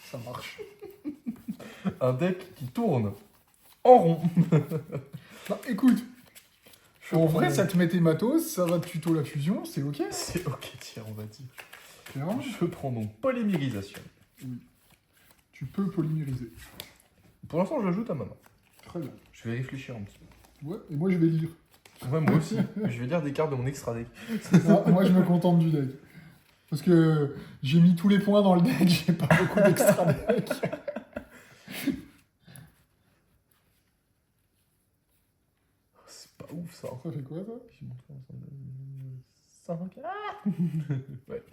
Speaker 2: Ça marche.
Speaker 3: Un deck qui tourne en rond.
Speaker 2: Bah, écoute,
Speaker 3: Je
Speaker 2: en
Speaker 3: prends
Speaker 2: vrai,
Speaker 3: mon-
Speaker 2: ça te met tes matos, ça va tuto la fusion, c'est ok.
Speaker 3: C'est ok, tiens, on va dire.
Speaker 2: Clairement,
Speaker 3: Je prends donc polymérisation.
Speaker 2: tu peux polymériser.
Speaker 3: Pour l'instant, je l'ajoute à ma main.
Speaker 2: Très bien.
Speaker 3: Je vais réfléchir un petit peu.
Speaker 2: Ouais, et moi, je vais lire.
Speaker 3: Ouais, moi aussi. Je vais lire des cartes de mon extra deck.
Speaker 2: Moi, je me contente du deck. Parce que j'ai mis tous les points dans le deck, j'ai pas beaucoup d'extra deck.
Speaker 3: C'est pas ouf ça.
Speaker 2: Ça fait quoi, ça?
Speaker 3: 5. Ouais.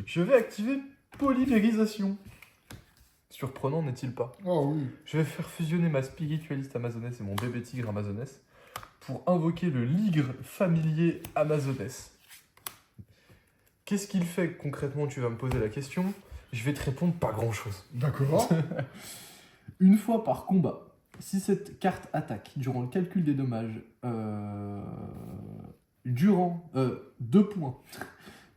Speaker 3: Je vais activer polymérisation. Surprenant n'est-il pas?
Speaker 2: Oh oui.
Speaker 3: Je vais faire fusionner ma spiritualiste amazonesse et mon bébé tigre amazonesse pour invoquer le ligre familier amazonesse. Qu'est-ce qu'il fait concrètement? Tu vas me poser la question. Je vais te répondre pas grand-chose.
Speaker 2: D'accord.
Speaker 3: Une fois par combat, si cette carte attaque durant le calcul des dommages, durant 2 points,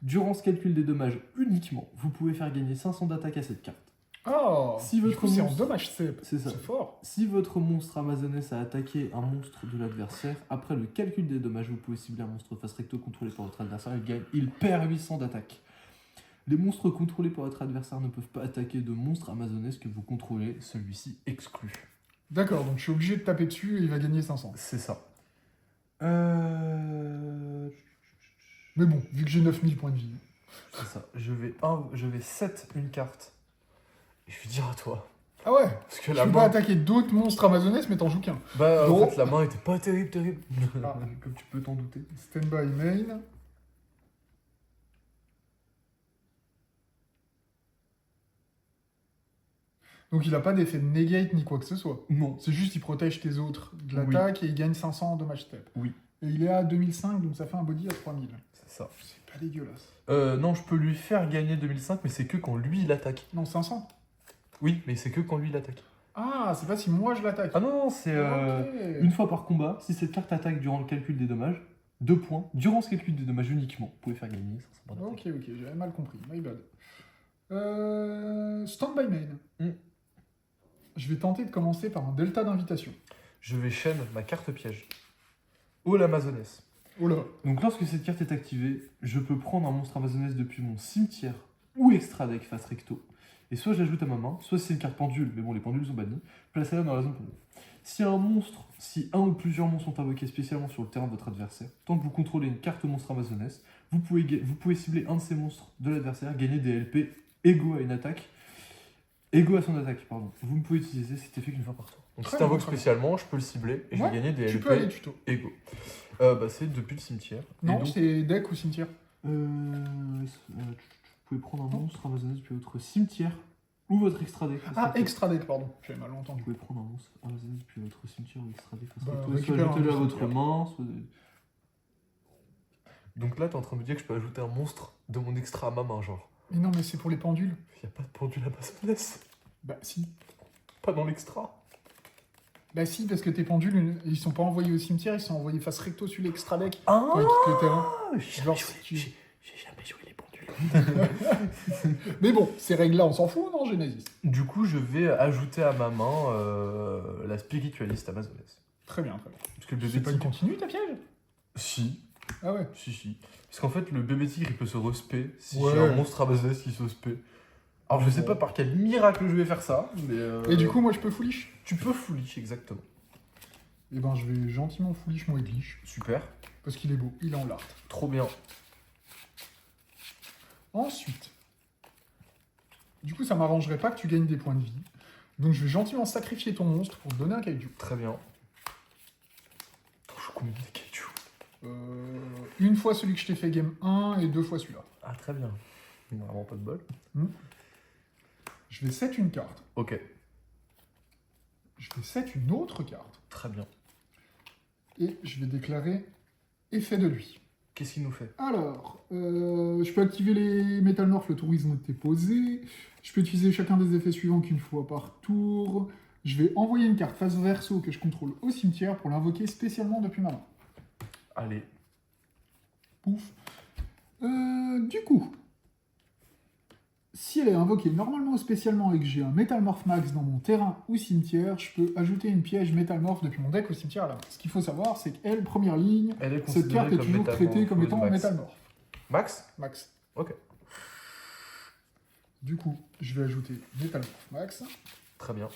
Speaker 3: durant ce calcul des dommages uniquement, vous pouvez faire gagner 500 d'attaque à cette carte.
Speaker 2: Oh,
Speaker 3: Si
Speaker 2: du
Speaker 3: votre
Speaker 2: coup, c'est en
Speaker 3: monstre-
Speaker 2: dommage cep.
Speaker 3: C'est ça.
Speaker 2: C'est fort.
Speaker 3: Si votre monstre amazonesse a attaqué un monstre de l'adversaire, après le calcul des dommages, vous pouvez cibler un monstre face recto contrôlé par votre adversaire, il perd 800 d'attaque. Les monstres contrôlés par votre adversaire ne peuvent pas attaquer de monstres amazonesse que vous contrôlez, celui-ci exclu.
Speaker 2: D'accord, donc je suis obligé de taper dessus et il va gagner 500.
Speaker 3: C'est ça.
Speaker 2: Mais bon, vu que j'ai 9000 points de vie.
Speaker 3: C'est ça. Je vais set une carte. Et je vais dire à toi.
Speaker 2: Ah ouais,
Speaker 3: Parce que
Speaker 2: tu
Speaker 3: la
Speaker 2: peux pas
Speaker 3: main...
Speaker 2: attaquer d'autres monstres amazonesse, mais t'en joues qu'un.
Speaker 3: Bah, en
Speaker 2: Non.
Speaker 3: fait, la main était pas terrible.
Speaker 2: Ah.
Speaker 3: Comme tu peux t'en douter.
Speaker 2: Standby main. Donc il a pas d'effet de negate ni quoi que ce soit.
Speaker 3: Non.
Speaker 2: C'est juste il protège tes autres de
Speaker 3: Oui.
Speaker 2: l'attaque et il gagne 500 en dommage step.
Speaker 3: Oui.
Speaker 2: Et il est à 2005, donc ça fait un body à 3000.
Speaker 3: C'est ça.
Speaker 2: C'est pas dégueulasse.
Speaker 3: Non, je peux lui faire gagner 2005, mais c'est que quand lui il attaque.
Speaker 2: Non, 500.
Speaker 3: Oui, mais c'est que quand lui il attaque.
Speaker 2: Ah, c'est pas si moi je l'attaque.
Speaker 3: Ah non, c'est
Speaker 2: Ok.
Speaker 3: une fois par combat. Si cette carte attaque durant le calcul des dommages, 2 points. Durant ce calcul des dommages uniquement, vous pouvez faire gagner 500 points d'attaque.
Speaker 2: Ok, j'avais mal compris. My bad. Standby main.
Speaker 3: Hmm.
Speaker 2: Je vais tenter de commencer par un delta d'invitation.
Speaker 3: Je vais chaîne ma carte piège. Oh l'amazonesse.
Speaker 2: Oh là.
Speaker 3: Donc lorsque cette carte est activée, je peux prendre un monstre amazonesse depuis mon cimetière ou extra deck face recto. Et soit j'ajoute à ma main, soit si c'est une carte pendule, mais bon les pendules sont bannis, placez-la dans la zone pendule. Si un ou plusieurs monstres sont invoqués spécialement sur le terrain de votre adversaire, tant que vous contrôlez une carte monstre amazonesse, vous pouvez cibler un de ces monstres de l'adversaire, gagner des LP égaux à une attaque. Égaux à son attaque, pardon. Vous ne pouvez utiliser cet effet qu'une fois par tour. Donc
Speaker 2: Très
Speaker 3: si t'invoques
Speaker 2: bien, très bien.
Speaker 3: spécialement, je peux le cibler et je
Speaker 2: Ouais,
Speaker 3: vais gagner des
Speaker 2: Tu
Speaker 3: LP
Speaker 2: peux aller tuto.
Speaker 3: égaux. C'est depuis le cimetière. Et
Speaker 2: Non,
Speaker 3: donc,
Speaker 2: c'est deck ou cimetière.
Speaker 3: vous pouvez prendre un monstre amazonesse depuis votre cimetière ou votre extra deck.
Speaker 2: Ah, extra deck, pardon. J'avais mal
Speaker 3: Vous
Speaker 2: entendu.
Speaker 3: pouvez prendre un monstre amazonesse depuis votre cimetière ou extra deck.
Speaker 2: Bah,
Speaker 3: Soit
Speaker 2: récupère un
Speaker 3: ajoutez-le à
Speaker 2: du
Speaker 3: votre
Speaker 2: cimetière.
Speaker 3: main, soit... Donc là, t'es en train de me dire que je peux ajouter un monstre de mon extra à ma main, genre.
Speaker 2: Mais non, mais c'est pour les pendules.
Speaker 3: Y a pas de pendule amazonesse.
Speaker 2: Bah si.
Speaker 3: Pas dans l'extra.
Speaker 2: Bah si, parce que tes pendules, ils sont pas envoyés au cimetière, ils sont envoyés face recto sur l'extra deck
Speaker 3: Ah
Speaker 2: quand ils quittent le terrain.
Speaker 3: J'ai
Speaker 2: Genre,
Speaker 3: jamais,
Speaker 2: si tu-
Speaker 3: j'ai jamais joué les pendules.
Speaker 2: Mais bon, ces règles-là, on s'en fout, non, Genesis?
Speaker 3: Du coup, je vais ajouter à ma main la spiritualiste amazonesse.
Speaker 2: Très bien, très bien.
Speaker 3: Parce que le
Speaker 2: C'est
Speaker 3: bébé
Speaker 2: pas une
Speaker 3: tigre...
Speaker 2: continue, ta piège?
Speaker 3: Si,
Speaker 2: Ah ouais.
Speaker 3: si. Parce qu'en fait, le bébé tigre, il peut se respect si
Speaker 2: Ouais.
Speaker 3: j'ai un monstre amazonesse qui se spé. Alors, je sais
Speaker 2: Bon.
Speaker 3: pas par quel miracle je vais faire ça, mais...
Speaker 2: Et du coup, moi, je peux foolish?
Speaker 3: Tu peux foolish, exactement.
Speaker 2: Eh ben, je vais gentiment foolish mon Eglish,
Speaker 3: Super,
Speaker 2: parce qu'il est beau, il est en l'art.
Speaker 3: trop bien.
Speaker 2: Ensuite, du coup, ça m'arrangerait pas que tu gagnes des points de vie. Donc, je vais gentiment sacrifier ton monstre pour te donner un kaiju.
Speaker 3: Très bien. Je combien de kaiju?
Speaker 2: Une fois celui que je t'ai fait game 1 et 2 fois celui-là.
Speaker 3: Ah, très bien. Vraiment pas de bol.
Speaker 2: Je vais set une carte.
Speaker 3: Ok,
Speaker 2: Je vais set une autre carte.
Speaker 3: très bien.
Speaker 2: Et je vais déclarer effet de lui.
Speaker 3: Qu'est-ce qu'il nous fait?
Speaker 2: Alors, je peux activer les métamorphes, le tour où ils ont été posés. Je peux utiliser chacun des effets suivants qu'une fois par tour. Je vais envoyer une carte face verso que je contrôle au cimetière pour l'invoquer spécialement depuis ma main.
Speaker 3: Allez.
Speaker 2: Pouf. Du coup, si elle est invoquée normalement ou spécialement et que j'ai un Métamorph Max dans mon terrain ou cimetière, je peux ajouter une piège Métamorph depuis mon deck au cimetière à la main. Ce qu'il faut savoir, c'est qu'elle, première ligne,
Speaker 3: Elle est
Speaker 2: cette
Speaker 3: considérée
Speaker 2: carte est
Speaker 3: comme
Speaker 2: toujours traitée comme étant
Speaker 3: Max.
Speaker 2: Métamorph
Speaker 3: Max?
Speaker 2: Max.
Speaker 3: Ok,
Speaker 2: Du coup, je vais ajouter Métamorph Max.
Speaker 3: très bien.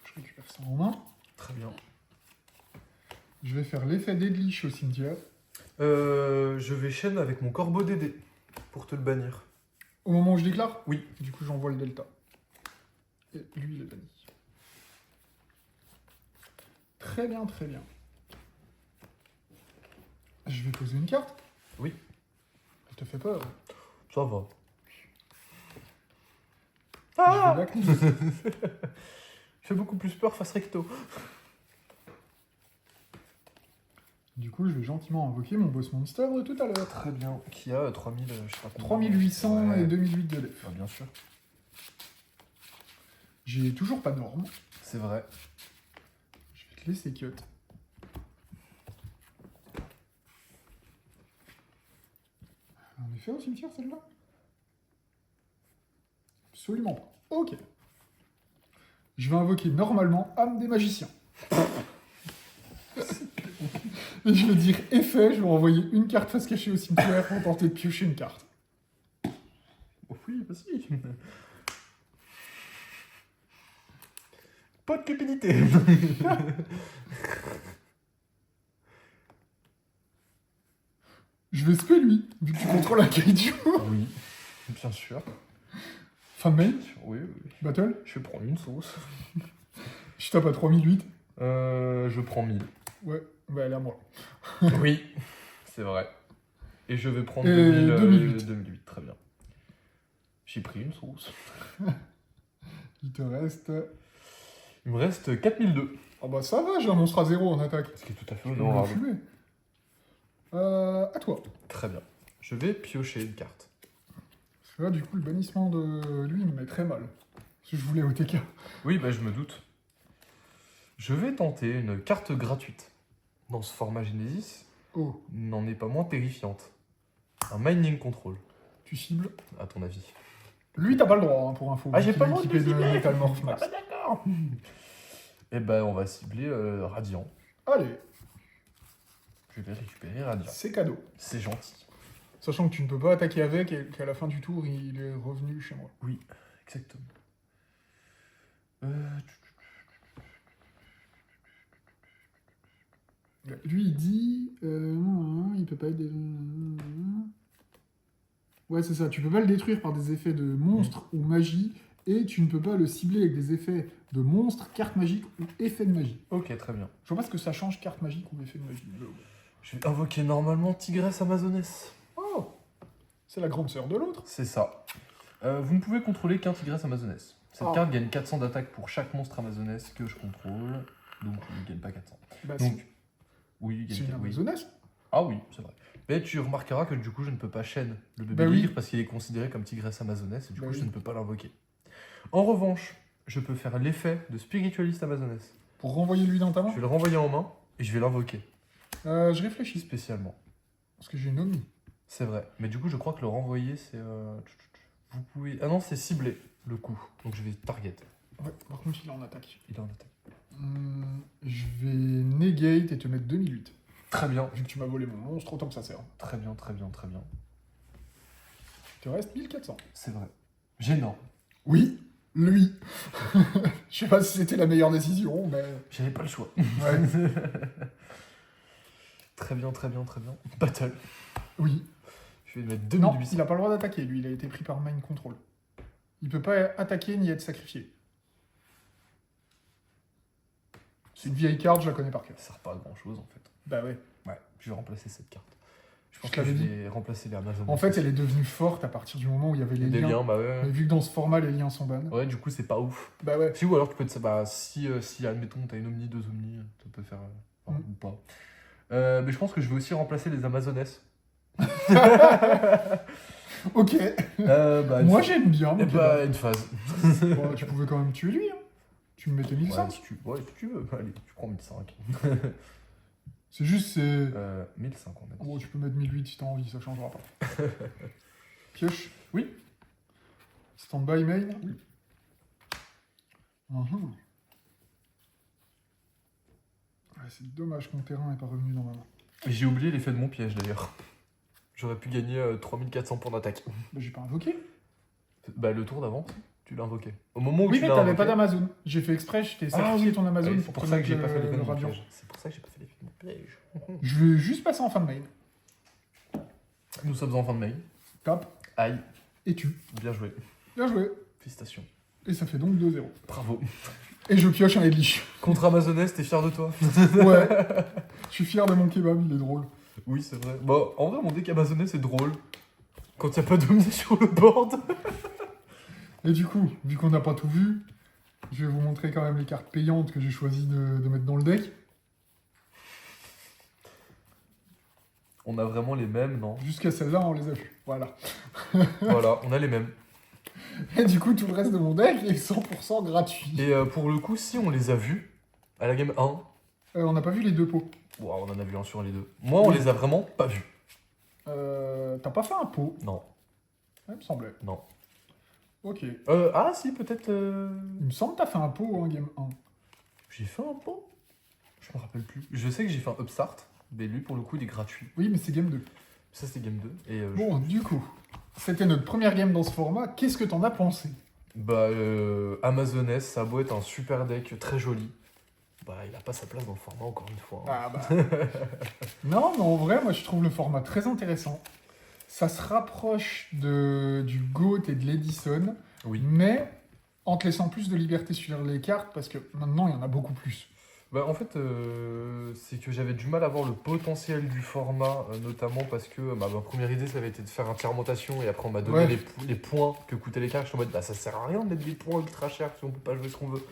Speaker 2: Je récupère ça en main.
Speaker 3: Très bien.
Speaker 2: Je vais faire l'effet Deadlish au cimetière.
Speaker 3: Je vais chaîne avec mon corbeau Dédé pour te le bannir.
Speaker 2: Au moment où je déclare.
Speaker 3: Oui.
Speaker 2: Du coup, j'envoie le delta. Et lui, il est banni. Très bien, très bien. Je vais poser une carte.
Speaker 3: Oui.
Speaker 2: Elle te fait peur.
Speaker 3: Ça va.
Speaker 2: Je vais l'activer.
Speaker 3: Je fais beaucoup plus peur face recto.
Speaker 2: Du coup, je vais gentiment invoquer mon boss monster de tout à l'heure.
Speaker 3: Très bien. Qui a 3000, je sais pas combien.
Speaker 2: 3800
Speaker 3: Ouais.
Speaker 2: et 2008 de def.
Speaker 3: Ah, bien sûr.
Speaker 2: J'ai toujours pas de norme.
Speaker 3: C'est vrai.
Speaker 2: Je vais te laisser cut. En effet, au cimetière, celle-là? Absolument pas. Ok. Je vais invoquer normalement âme des magiciens. Et je vais dire effet, je vais envoyer une carte face cachée au cimetière pour tenter de piocher une carte.
Speaker 3: Oh oui, vas-y. Pas de cupidité.
Speaker 2: Je vais spé lui, vu que tu contrôles un kaiju.
Speaker 3: Oui, bien sûr.
Speaker 2: Fin de main,
Speaker 3: Oui, oui.
Speaker 2: battle.
Speaker 3: Je vais prendre une sauce.
Speaker 2: Je tape à 3008.
Speaker 3: Je prends 1000.
Speaker 2: Ouais, bah elle est à moi.
Speaker 3: Oui, c'est vrai. Et je vais prendre
Speaker 2: Et 2008.
Speaker 3: 2008, très bien. J'ai pris une sauce.
Speaker 2: Il te reste...
Speaker 3: Il me reste 4002.
Speaker 2: Ah bah ça va, j'ai un monstre à 0 en attaque.
Speaker 3: Ce qui est tout à fait
Speaker 2: On va
Speaker 3: honorable.
Speaker 2: fumer. À toi.
Speaker 3: Très bien. Je vais piocher une carte.
Speaker 2: Parce que là, du coup, le bannissement de lui, il me met très mal. Parce que je voulais OTK.
Speaker 3: Oui, bah je me doute. Je vais tenter une carte gratuite. Dans ce format Genesis,
Speaker 2: Oh,
Speaker 3: n'en est pas moins terrifiante. Un Mining Control,
Speaker 2: tu cibles.
Speaker 3: à ton avis.
Speaker 2: Lui, t'as pas le droit, hein, pour info.
Speaker 3: Ah, j'ai
Speaker 2: qu'il
Speaker 3: pas
Speaker 2: est
Speaker 3: le droit de
Speaker 2: équipé
Speaker 3: le cibler.
Speaker 2: Métamorph Max.
Speaker 3: Ah bah d'accord. Eh ben, on va cibler Radiant.
Speaker 2: Allez,
Speaker 3: Je vais récupérer Radiant.
Speaker 2: c'est cadeau.
Speaker 3: C'est gentil.
Speaker 2: Sachant que tu ne peux pas attaquer avec et qu'à la fin du tour, il est revenu chez moi.
Speaker 3: Oui, exactement.
Speaker 2: Lui, il dit... il peut pas être... Ouais, c'est ça. Tu peux pas le détruire par des effets de monstre ou magie. Et tu ne peux pas le cibler avec des effets de monstre, carte magique ou effet de magie.
Speaker 3: Ok, très bien.
Speaker 2: Je vois pas ce que ça change, carte magique ou effet de magie.
Speaker 3: Je vais invoquer normalement Tigresse Amazoness.
Speaker 2: Oh, c'est la grande sœur de l'autre.
Speaker 3: C'est ça. Vous ne pouvez contrôler qu'un Tigresse Amazoness. Cette
Speaker 2: Ah.
Speaker 3: carte gagne 400 d'attaque pour chaque monstre Amazoness que je contrôle. Donc, il ne gagne pas 400.
Speaker 2: Bah,
Speaker 3: Donc, oui, il
Speaker 2: c'est
Speaker 3: gagne
Speaker 2: une
Speaker 3: oui.
Speaker 2: Amazonesse.
Speaker 3: Ah oui, c'est vrai. Mais tu remarqueras que du coup, je ne peux pas chaîne le bébé
Speaker 2: Bah oui.
Speaker 3: ligre parce qu'il est considéré comme Tigresse Amazoness et du
Speaker 2: Bah
Speaker 3: coup,
Speaker 2: oui.
Speaker 3: je ne peux pas l'invoquer. En revanche, je peux faire l'effet de Spiritualiste Amazoness.
Speaker 2: Pour renvoyer lui dans ta main.
Speaker 3: Je vais le renvoyer en main et je vais l'invoquer
Speaker 2: Je réfléchis.
Speaker 3: spécialement.
Speaker 2: Parce que j'ai une Omni.
Speaker 3: C'est vrai. Mais du coup, je crois que le renvoyer, c'est... Vous pouvez... Ah non, c'est ciblé, le coup. Donc je vais target.
Speaker 2: Ouais, par contre, il est en attaque.
Speaker 3: Il est en attaque.
Speaker 2: Je vais negate et te mettre 2008.
Speaker 3: Très bien.
Speaker 2: Vu que tu m'as volé mon monstre, autant que ça sert.
Speaker 3: Très bien, très bien, très bien.
Speaker 2: Il te reste 1400.
Speaker 3: C'est vrai. Gênant.
Speaker 2: Oui, lui. Je sais pas si c'était la meilleure décision, mais...
Speaker 3: J'avais pas le choix.
Speaker 2: Ouais.
Speaker 3: Très bien, très bien, très bien. Battle.
Speaker 2: Oui.
Speaker 3: Tu vas lui mettre 2800.
Speaker 2: Non, il n'a pas le droit d'attaquer, lui, il a été pris par main control. Il peut pas attaquer ni être sacrifié. C'est une vieille carte, je la connais par cœur.
Speaker 3: Ça sert pas à grand chose en fait.
Speaker 2: Bah ouais.
Speaker 3: Ouais, je vais remplacer cette carte. Je pense
Speaker 2: Je
Speaker 3: que je
Speaker 2: t'avais dit.
Speaker 3: vais remplacer les Amazon.
Speaker 2: En fait, elle est devenue forte à partir du moment où il y avait les
Speaker 3: des
Speaker 2: liens.
Speaker 3: liens, bah ouais.
Speaker 2: Mais vu que dans ce format, les liens sont ban.
Speaker 3: Ouais, du coup, c'est pas ouf.
Speaker 2: Bah ouais.
Speaker 3: Si, ou alors tu peux te. Bah, si admettons, t'as une Omni, deux Omni, ça peut faire. Enfin, ou pas. Mais je pense que je vais aussi remplacer les Amazonesses.
Speaker 2: Ok.
Speaker 3: Bah,
Speaker 2: Moi, j'aime bien.
Speaker 3: Eh
Speaker 2: mais
Speaker 3: bah, une phase.
Speaker 2: bon, tu pouvais quand même tuer lui. Hein. Tu me mettais 1005.
Speaker 3: Ouais, si tu veux. Allez, tu prends 1005.
Speaker 2: C'est juste, c'est.
Speaker 3: 1005, on a dit.
Speaker 2: Oh, tu peux mettre 1008 si t'as envie, ça changera pas. Pioche.
Speaker 3: Oui.
Speaker 2: Stand-by main. Oui. Ouais, c'est dommage que mon terrain n'est pas revenu dans ma main.
Speaker 3: J'ai oublié l'effet de mon piège d'ailleurs. J'aurais pu gagner 3400 points d'attaque.
Speaker 2: Bah, j'ai pas invoqué.
Speaker 3: Bah, le tour d'avant, tu l'as invoqué. Au moment où
Speaker 2: Oui,
Speaker 3: tu
Speaker 2: mais
Speaker 3: l'as
Speaker 2: t'avais
Speaker 3: invoqué-
Speaker 2: pas d'Amazon. J'ai fait exprès, je t'ai sacrifié ton Amazon
Speaker 3: Ouais,
Speaker 2: pour
Speaker 3: c'est pour
Speaker 2: te
Speaker 3: ça que
Speaker 2: mettre
Speaker 3: j'ai pas fait l'effet de
Speaker 2: le
Speaker 3: mon
Speaker 2: radiant.
Speaker 3: piège. C'est pour ça que j'ai pas fait l'effet de mon piège.
Speaker 2: Je vais juste passer en fin de main.
Speaker 3: Nous sommes en fin de main.
Speaker 2: Tape
Speaker 3: Aïe,
Speaker 2: et tu.
Speaker 3: bien joué.
Speaker 2: Bien joué.
Speaker 3: Félicitations.
Speaker 2: Et ça fait donc 2-0.
Speaker 3: Bravo.
Speaker 2: Et je pioche un Edlich.
Speaker 3: Contre Amazoness, t'es fier de toi?
Speaker 2: Ouais. Je suis fier de mon kebab, il est drôle.
Speaker 3: Oui, c'est vrai. Bon, en vrai, mon deck Amazoness, c'est drôle. Quand il n'y a pas d'omni sur le board.
Speaker 2: Et du coup, vu qu'on n'a pas tout vu, je vais vous montrer quand même les cartes payantes que j'ai choisi de mettre dans le deck.
Speaker 3: On a vraiment les mêmes, non?
Speaker 2: Jusqu'à celle-là, on les a vues. Voilà.
Speaker 3: Voilà, on a les mêmes.
Speaker 2: Et du coup, tout le reste de mon deck est 100% gratuit.
Speaker 3: Et pour le coup, si on les a vus, à la game 1,
Speaker 2: On n'a pas vu les deux pots.
Speaker 3: wow, on en a vu un sur les deux. Moi, on
Speaker 2: Oui.
Speaker 3: les a vraiment pas vus.
Speaker 2: T'as pas fait un pot?
Speaker 3: Non,
Speaker 2: Ouais, il me semblait.
Speaker 3: non.
Speaker 2: Ok.
Speaker 3: Ah, si, peut-être.
Speaker 2: Il me semble que t'as fait un pot en game 1.
Speaker 3: J'ai fait un pot? Je me rappelle plus. Je sais que j'ai fait un upstart, mais lui, pour le coup, il est gratuit.
Speaker 2: Oui, mais c'est game 2.
Speaker 3: Ça, c'était game 2. Et
Speaker 2: Bon, du coup, c'était notre première game dans ce format. Qu'est-ce que t'en as pensé?
Speaker 3: bah, Amazoness, ça a beau être un super deck très joli. Bah, il a pas sa place dans le format, encore une fois.
Speaker 2: Ah bah. Non, mais en vrai, moi je trouve le format très intéressant. Ça se rapproche du GOAT et de l'Edison,
Speaker 3: Oui.
Speaker 2: mais en te laissant plus de liberté sur les cartes, parce que maintenant il y en a beaucoup plus.
Speaker 3: Bah, en fait, c'est que j'avais du mal à voir le potentiel du format, notamment parce que ma première idée, ça avait été de faire un tir rotation, et après on m'a donné
Speaker 2: Ouais.
Speaker 3: les points que coûtaient les cartes. Je suis en mode, bah ça sert à rien de mettre des points ultra chers si on peut pas jouer ce qu'on veut.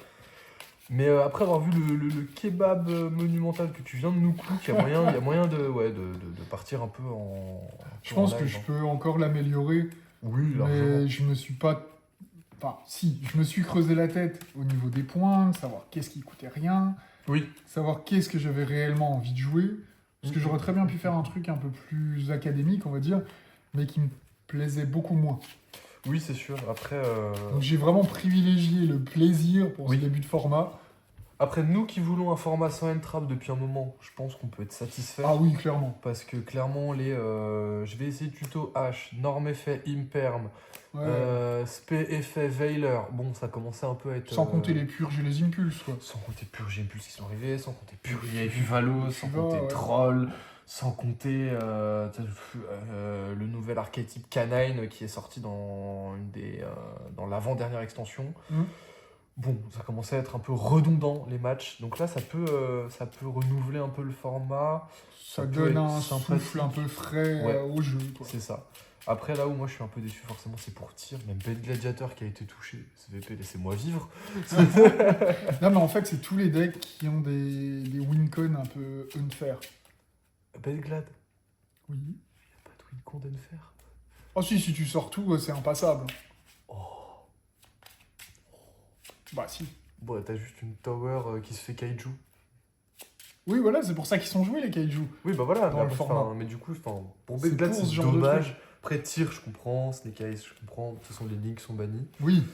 Speaker 3: Mais après avoir vu le kebab monumental que tu viens de nous coudre, il y a moyen de partir un peu en.
Speaker 2: Je pense
Speaker 3: en
Speaker 2: que
Speaker 3: live,
Speaker 2: je
Speaker 3: hein.
Speaker 2: peux encore l'améliorer,
Speaker 3: Oui, largement.
Speaker 2: mais je me suis pas... Enfin, si, je me suis creusé la tête au niveau des points, de savoir qu'est-ce qui coûtait rien,
Speaker 3: Oui.
Speaker 2: savoir qu'est-ce que j'avais réellement envie de jouer, parce que j'aurais très bien pu faire un truc un peu plus académique, on va dire, mais qui me plaisait beaucoup moins.
Speaker 3: Oui, c'est sûr. Après,
Speaker 2: Donc j'ai vraiment privilégié le plaisir pour
Speaker 3: Oui.
Speaker 2: ce début de format.
Speaker 3: après, nous qui voulons un format sans entrave depuis un moment, je pense qu'on peut être satisfait.
Speaker 2: Ah oui, clairement.
Speaker 3: Parce que clairement, je vais essayer tuto H, norme effet imperm,
Speaker 2: Ouais.
Speaker 3: spé effet Veiler. Bon, ça commençait un peu à être.
Speaker 2: Sans compter les purges et les impulses, quoi.
Speaker 3: Sans compter Purge et Impulse qui sont arrivés, sans compter Purge et Valo, sans
Speaker 2: Shiva,
Speaker 3: compter
Speaker 2: ouais.
Speaker 3: Troll, sans compter le nouvel archétype Canine qui est sorti dans dans l'avant-dernière extension.
Speaker 2: Mhm.
Speaker 3: Bon, ça commençait à être un peu redondant les matchs, donc là ça peut renouveler un peu le format,
Speaker 2: Ça
Speaker 3: peut
Speaker 2: donne
Speaker 3: être
Speaker 2: un
Speaker 3: sympathique.
Speaker 2: souffle un peu frais
Speaker 3: Ouais.
Speaker 2: au jeu, quoi.
Speaker 3: C'est ça. Après, là où moi je suis un peu déçu, forcément, c'est pour tir. Même Bête Gladiator qui a été touché. CVP, laissez-moi vivre.
Speaker 2: Non, mais en fait, c'est tous les decks qui ont des win-con un peu unfair.
Speaker 3: Bête Glad,
Speaker 2: Oui.
Speaker 3: y a pas de win-con d'Enfer.
Speaker 2: Ah si tu sors tout, c'est impassable.
Speaker 3: Oh.
Speaker 2: Bah si.
Speaker 3: Bon, t'as juste une tower qui se fait kaiju.
Speaker 2: Oui, voilà, c'est pour ça qu'ils sont joués, les kaiju.
Speaker 3: Oui, bah voilà.
Speaker 2: Dans
Speaker 3: Mais,
Speaker 2: le
Speaker 3: après,
Speaker 2: format.
Speaker 3: mais du coup, pour
Speaker 2: C'est
Speaker 3: Bête Glad,
Speaker 2: pour
Speaker 3: c'est
Speaker 2: ce genre de
Speaker 3: dommage. Après, tir, je comprends. Snake Eyes, je comprends. De toute façon, les links sont bannis.
Speaker 2: Oui.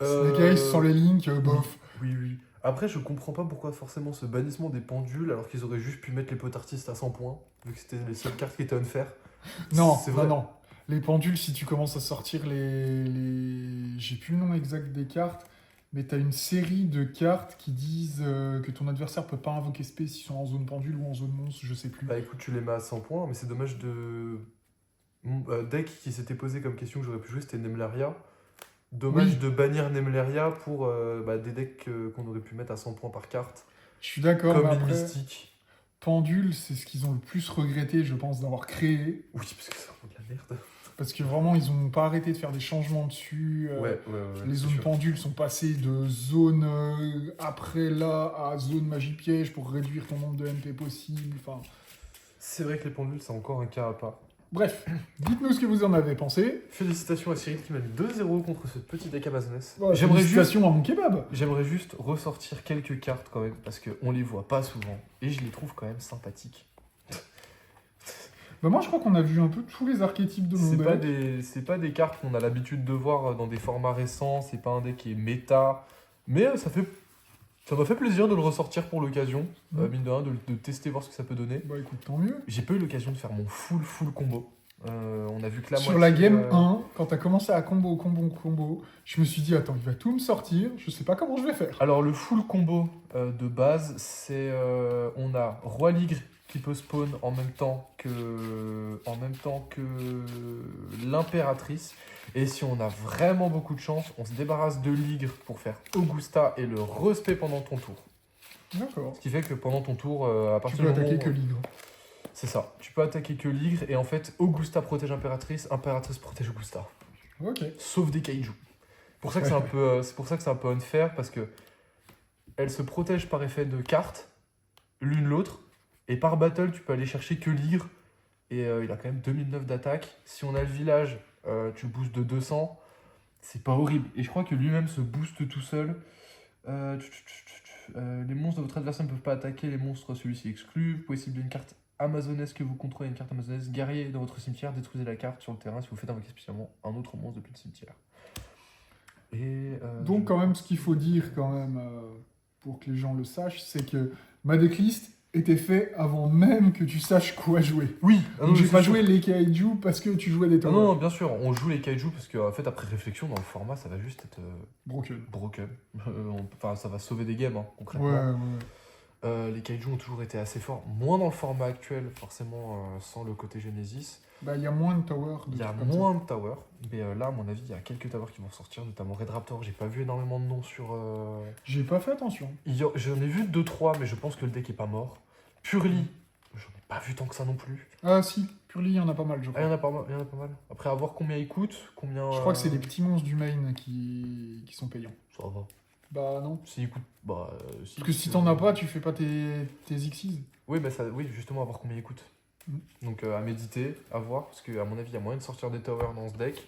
Speaker 2: Snake Eyes sans les links, bof.
Speaker 3: Oui. Après, je comprends pas pourquoi forcément ce bannissement des pendules, alors qu'ils auraient juste pu mettre les potes artistes à 100 points, vu que c'était les seules cartes qui étaient unfair.
Speaker 2: Non,
Speaker 3: C'est vrai.
Speaker 2: non. Les pendules, si tu commences à sortir les... J'ai plus le nom exact des cartes, mais t'as une série de cartes qui disent que ton adversaire peut pas invoquer spé s'ils sont en zone pendule ou en zone monstre, je sais plus.
Speaker 3: Bah écoute, tu les mets à 100 points, mais c'est dommage de Deck qui s'était posé comme question que j'aurais pu jouer, c'était Nemleria. Dommage
Speaker 2: Oui.
Speaker 3: de bannir Nemleria pour des decks qu'on aurait pu mettre à 100 points par carte,
Speaker 2: Je suis d'accord,
Speaker 3: comme
Speaker 2: mais
Speaker 3: une
Speaker 2: après,
Speaker 3: mystique.
Speaker 2: Pendule, c'est ce qu'ils ont le plus regretté, je pense, d'avoir créé.
Speaker 3: Oui, parce que c'est vraiment de la merde.
Speaker 2: Parce que vraiment, ils n'ont pas arrêté de faire des changements dessus.
Speaker 3: Ouais,
Speaker 2: Les
Speaker 3: c'est
Speaker 2: zones
Speaker 3: sûr.
Speaker 2: pendules sont passées de zone après là à zone magie piège pour réduire ton nombre de MP possible. Enfin,
Speaker 3: C'est vrai que les pendules, c'est encore un cas à part.
Speaker 2: bref, dites-nous ce que vous en avez pensé.
Speaker 3: Félicitations à Cyril qui mène 2-0 contre ce petit deck Amazoness.
Speaker 2: Voilà,
Speaker 3: J'aimerais
Speaker 2: félicitations à mon kebab.
Speaker 3: juste ressortir quelques cartes quand même, parce qu'on les voit pas souvent, et je les trouve quand même sympathiques.
Speaker 2: Bah moi, je crois qu'on a vu un peu tous les archétypes de mon deck.
Speaker 3: C'est pas des cartes qu'on a l'habitude de voir dans des formats récents, c'est pas un deck qui est méta, mais ça m'a fait plaisir de le ressortir pour l'occasion, mine de rien, de tester, voir ce que ça peut donner.
Speaker 2: Bah écoute, tant mieux.
Speaker 3: J'ai pas eu l'occasion de faire mon full combo. On a vu que la
Speaker 2: Sur la
Speaker 3: moitié,
Speaker 2: game 1, quand t'as commencé à combo, je me suis dit, attends, il va tout me sortir, je sais pas comment je vais faire.
Speaker 3: Alors le full combo de base, c'est on a Roi Ligre qui peut spawn en même temps que l'impératrice. Et si on a vraiment beaucoup de chance, on se débarrasse de Ligre pour faire Augusta et le respect pendant ton tour.
Speaker 2: D'accord.
Speaker 3: Ce qui fait que pendant ton tour, à
Speaker 2: Tu
Speaker 3: partir
Speaker 2: peux
Speaker 3: du moment
Speaker 2: attaquer que
Speaker 3: où-
Speaker 2: Ligre.
Speaker 3: C'est ça. Tu peux attaquer que Ligre et en fait Augusta protège Impératrice, Impératrice protège Augusta.
Speaker 2: Ok.
Speaker 3: Sauf des kaiju. C'est pour ça que c'est pour ça que c'est un peu unfair parce que elles se protègent par effet de cartes l'une l'autre et par battle tu peux aller chercher que Ligre et il a quand même 2009 d'attaque. Si on a le village, tu boostes de 200. C'est pas horrible et je crois que lui-même se booste tout seul. Les monstres de votre adversaire ne peuvent pas attaquer les monstres, celui-ci exclu. Vous pouvez cibler une carte amazonesse que vous contrôlez, une carte amazonesse guerrier dans votre cimetière, détruisez la carte sur le terrain si vous faites invoquer spécialement un autre monstre depuis le cimetière. Et
Speaker 2: Donc quand même, ce qu'il faut dire quand même, pour que les gens le sachent, c'est que ma decklist était fait avant même que tu saches quoi jouer.
Speaker 3: oui,
Speaker 2: Donc j'ai pas joué les kaiju parce que tu jouais des towers.
Speaker 3: non, bien sûr, on joue les kaiju parce que en fait après réflexion dans le format ça va juste être
Speaker 2: Broken.
Speaker 3: broken. Enfin ça va sauver des games hein, concrètement.
Speaker 2: Ouais.
Speaker 3: Les kaiju ont toujours été assez forts, moins dans le format actuel forcément sans le côté Genesis.
Speaker 2: Bah il y a moins de towers.
Speaker 3: Il y a moins de towers, mais là à mon avis il y a quelques towers qui vont sortir, notamment Red Raptor. J'ai pas vu énormément de noms sur.
Speaker 2: J'ai pas fait attention.
Speaker 3: J'en ai vu 2-3, mais je pense que le deck est pas mort. Purely, j'en ai pas vu tant que ça non plus.
Speaker 2: Ah si, Purely, il y en a pas mal, je
Speaker 3: Ah,
Speaker 2: crois.
Speaker 3: il y en a pas mal, il y en a pas mal. Après, à voir combien ils coûtent, combien.
Speaker 2: Je crois que c'est des petits monstres du main qui sont payants.
Speaker 3: Ça va.
Speaker 2: Bah non.
Speaker 3: S'ils coûtent. Bah, si.
Speaker 2: Parce que si t'en as pas, tu fais pas tes Xyz.
Speaker 3: Oui, bah ça, oui, justement, à voir combien ils coûtent.
Speaker 2: Mm.
Speaker 3: Donc, à méditer, à voir, parce qu'à mon avis, il y a moyen de sortir des towers dans ce deck.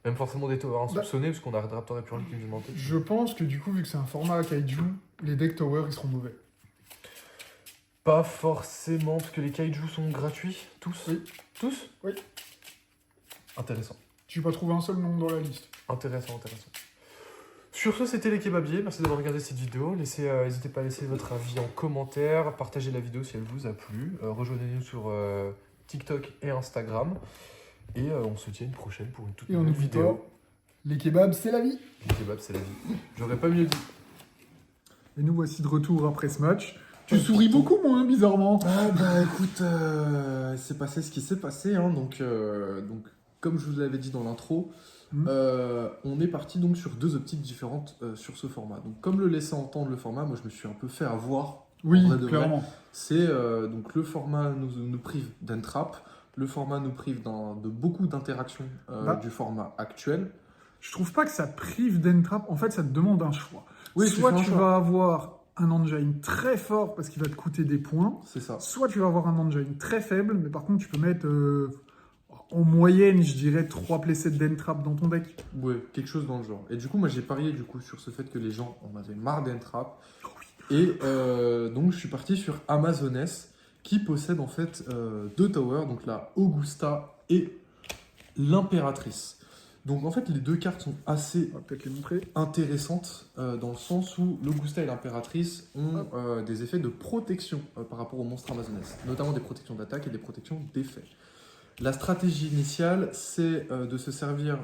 Speaker 3: Même forcément des towers insoupçonnés, parce qu'on a Red Raptor et Purely qui nous mentent.
Speaker 2: Je pense que du coup, vu que c'est un format kaiju, les decks towers, ils seront mauvais.
Speaker 3: Pas forcément, parce que les kaiju sont gratuits. Tous
Speaker 2: Oui.
Speaker 3: Tous
Speaker 2: Oui.
Speaker 3: Intéressant.
Speaker 2: Tu vas trouver un seul nom dans la liste.
Speaker 3: Intéressant. Sur ce, c'était les kebabiers. Merci d'avoir regardé cette vidéo. N'hésitez pas à laisser votre avis en commentaire. Partagez la vidéo si elle vous a plu. Rejoignez-nous sur TikTok et Instagram. Et on se dit à une prochaine pour une toute
Speaker 2: Et on
Speaker 3: nouvelle
Speaker 2: n'oublie
Speaker 3: vidéo.
Speaker 2: pas, les kebabs, c'est la vie.
Speaker 3: Les kebabs, c'est la vie. J'aurais pas mieux dit.
Speaker 2: Et nous voici de retour après ce match. Tu souris beaucoup moins, bizarrement.
Speaker 1: Ah bah écoute, c'est passé ce qui s'est passé, hein, donc comme je vous l'avais dit dans l'intro, on est parti donc sur deux optiques différentes sur ce format. Donc comme le laissait entendre le format, moi je me suis un peu fait avoir.
Speaker 2: Oui,
Speaker 1: En vrai de vrai.
Speaker 2: clairement.
Speaker 1: C'est donc le format nous prive d'entrap, le format nous prive de beaucoup d'interactions du format actuel.
Speaker 2: Je trouve pas que ça prive d'entrap. En fait, ça te demande un choix.
Speaker 1: Oui,
Speaker 2: soit
Speaker 1: fais un
Speaker 2: tu
Speaker 1: choix.
Speaker 2: vas avoir un engine très fort parce qu'il va te coûter des points,
Speaker 1: C'est ça.
Speaker 2: soit tu vas avoir un engine très faible, mais par contre, tu peux mettre en moyenne, je dirais, 3 playsets d'entrap dans ton deck.
Speaker 1: Ouais, quelque chose dans le genre. Et du coup, moi j'ai parié du coup sur ce fait que les gens en avaient marre d'entrap. Et donc je suis parti sur Amazoness qui possède en fait deux towers, donc la Augusta et l'impératrice. Donc en fait les deux cartes sont assez
Speaker 2: On va peut-être les montrer.
Speaker 1: intéressantes dans le sens où l'Augusta et l'impératrice ont des effets de protection par rapport aux monstres Amazoness, notamment des protections d'attaque et des protections d'effet. La stratégie initiale, c'est de se servir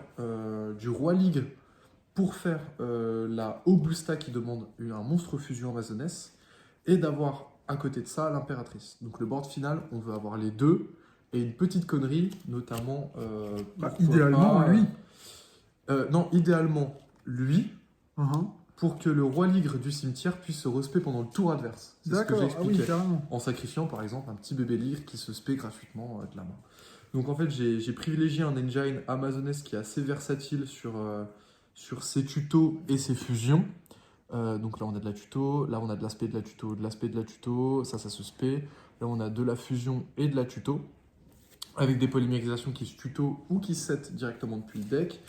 Speaker 1: du Roi Ligue pour faire la Augusta qui demande un monstre fusion Amazoness et d'avoir à côté de ça l'impératrice. Donc le board final, on veut avoir les deux Et une petite connerie, notamment.
Speaker 2: Idéalement, lui.
Speaker 1: Non, idéalement, lui,
Speaker 2: Uh-huh.
Speaker 1: pour que le roi ligre du cimetière puisse se respect pendant le tour adverse. C'est ce que
Speaker 2: D'accord, ah oui,
Speaker 1: j'expliquais.
Speaker 2: carrément.
Speaker 1: En sacrifiant, par exemple, un petit bébé ligre qui se spé gratuitement de la main. Donc, en fait, j'ai privilégié un engine amazonesque qui est assez versatile sur ses tutos et ses fusions. Donc là, on a de la tuto, là, on a de l'aspect de la tuto, de l'aspect de la tuto, ça se spé. Là, on a de la fusion et de la tuto, avec des polymérisations qui se tuto ou qui se set directement depuis le deck.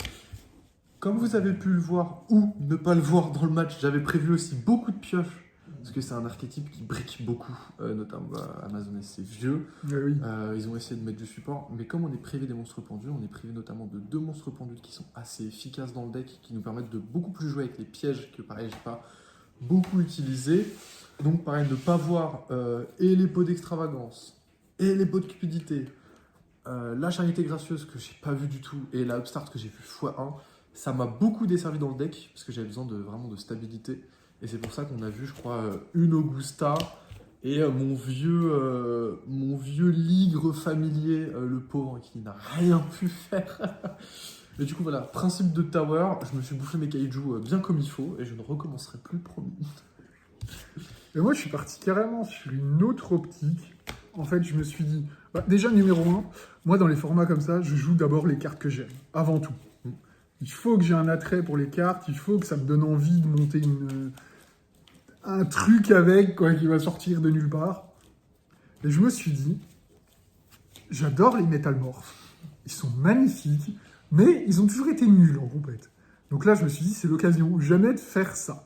Speaker 1: Comme vous avez pu le voir ou ne pas le voir dans le match, j'avais prévu aussi beaucoup de pioches, parce que c'est un archétype qui brique beaucoup, notamment Amazones, c'est vieux.
Speaker 2: Oui.
Speaker 1: Ils ont essayé de mettre du support, mais comme on est privé des monstres pendules, on est privé notamment de 2 monstres pendules qui sont assez efficaces dans le deck, qui nous permettent de beaucoup plus jouer avec les pièges que pareil, j'ai pas beaucoup utilisé. Donc pareil, ne pas voir et les pots d'extravagance, et les pots de cupidité, la charité gracieuse que j'ai pas vu du tout, et la upstart que j'ai vu x1, ça m'a beaucoup desservi dans le deck, parce que j'avais besoin vraiment de stabilité. Et c'est pour ça qu'on a vu, je crois, une Augusta et mon vieux ligre familier, le pauvre, qui n'a rien pu faire. Et du coup, voilà, principe de tower, je me suis bouffé mes kaiju bien comme il faut, et je ne recommencerai plus, promis.
Speaker 2: Et moi, je suis parti carrément sur une autre optique. En fait, je me suis dit, déjà, numéro 1, moi, dans les formats comme ça, je joue d'abord les cartes que j'aime, avant tout. Il faut que j'ai un attrait pour les cartes, il faut que ça me donne envie de monter un truc avec, quoi, qui va sortir de nulle part. Et je me suis dit, j'adore les métamorphes. Ils sont magnifiques, mais ils ont toujours été nuls en compète. Donc là, je me suis dit, c'est l'occasion ou jamais de faire ça.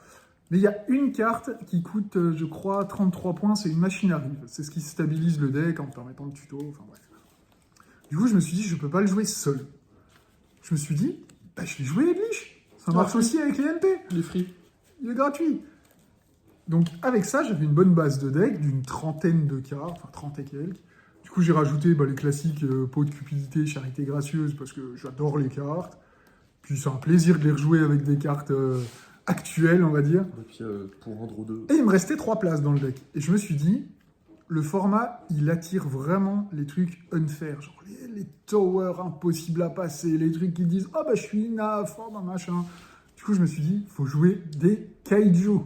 Speaker 2: Mais il y a une carte qui coûte, je crois, 33 points, c'est une machine à rive. C'est ce qui stabilise le deck en permettant le tuto, enfin bref. Du coup, je me suis dit, je peux pas le jouer seul. Je me suis dit, je vais jouer Edlich. Ça marche aussi avec les MP.
Speaker 1: Les free.
Speaker 2: Il est gratuit. Donc avec ça, j'avais une bonne base de deck d'une trentaine de cartes, enfin 30 et quelques. Du coup, j'ai rajouté les classiques pot de cupidité, charité gracieuse, parce que j'adore les cartes. Puis c'est un plaisir de les rejouer avec des cartes actuelles, on va dire.
Speaker 1: Et puis pour Andro 2.
Speaker 2: Et il me restait 3 places dans le deck. Et je me suis dit, le format, il attire vraiment les trucs unfair. Genre les towers impossibles à passer, les trucs qui disent « Ah je suis naf, oh machin ». Du coup, je me suis dit, il faut jouer des kaiju.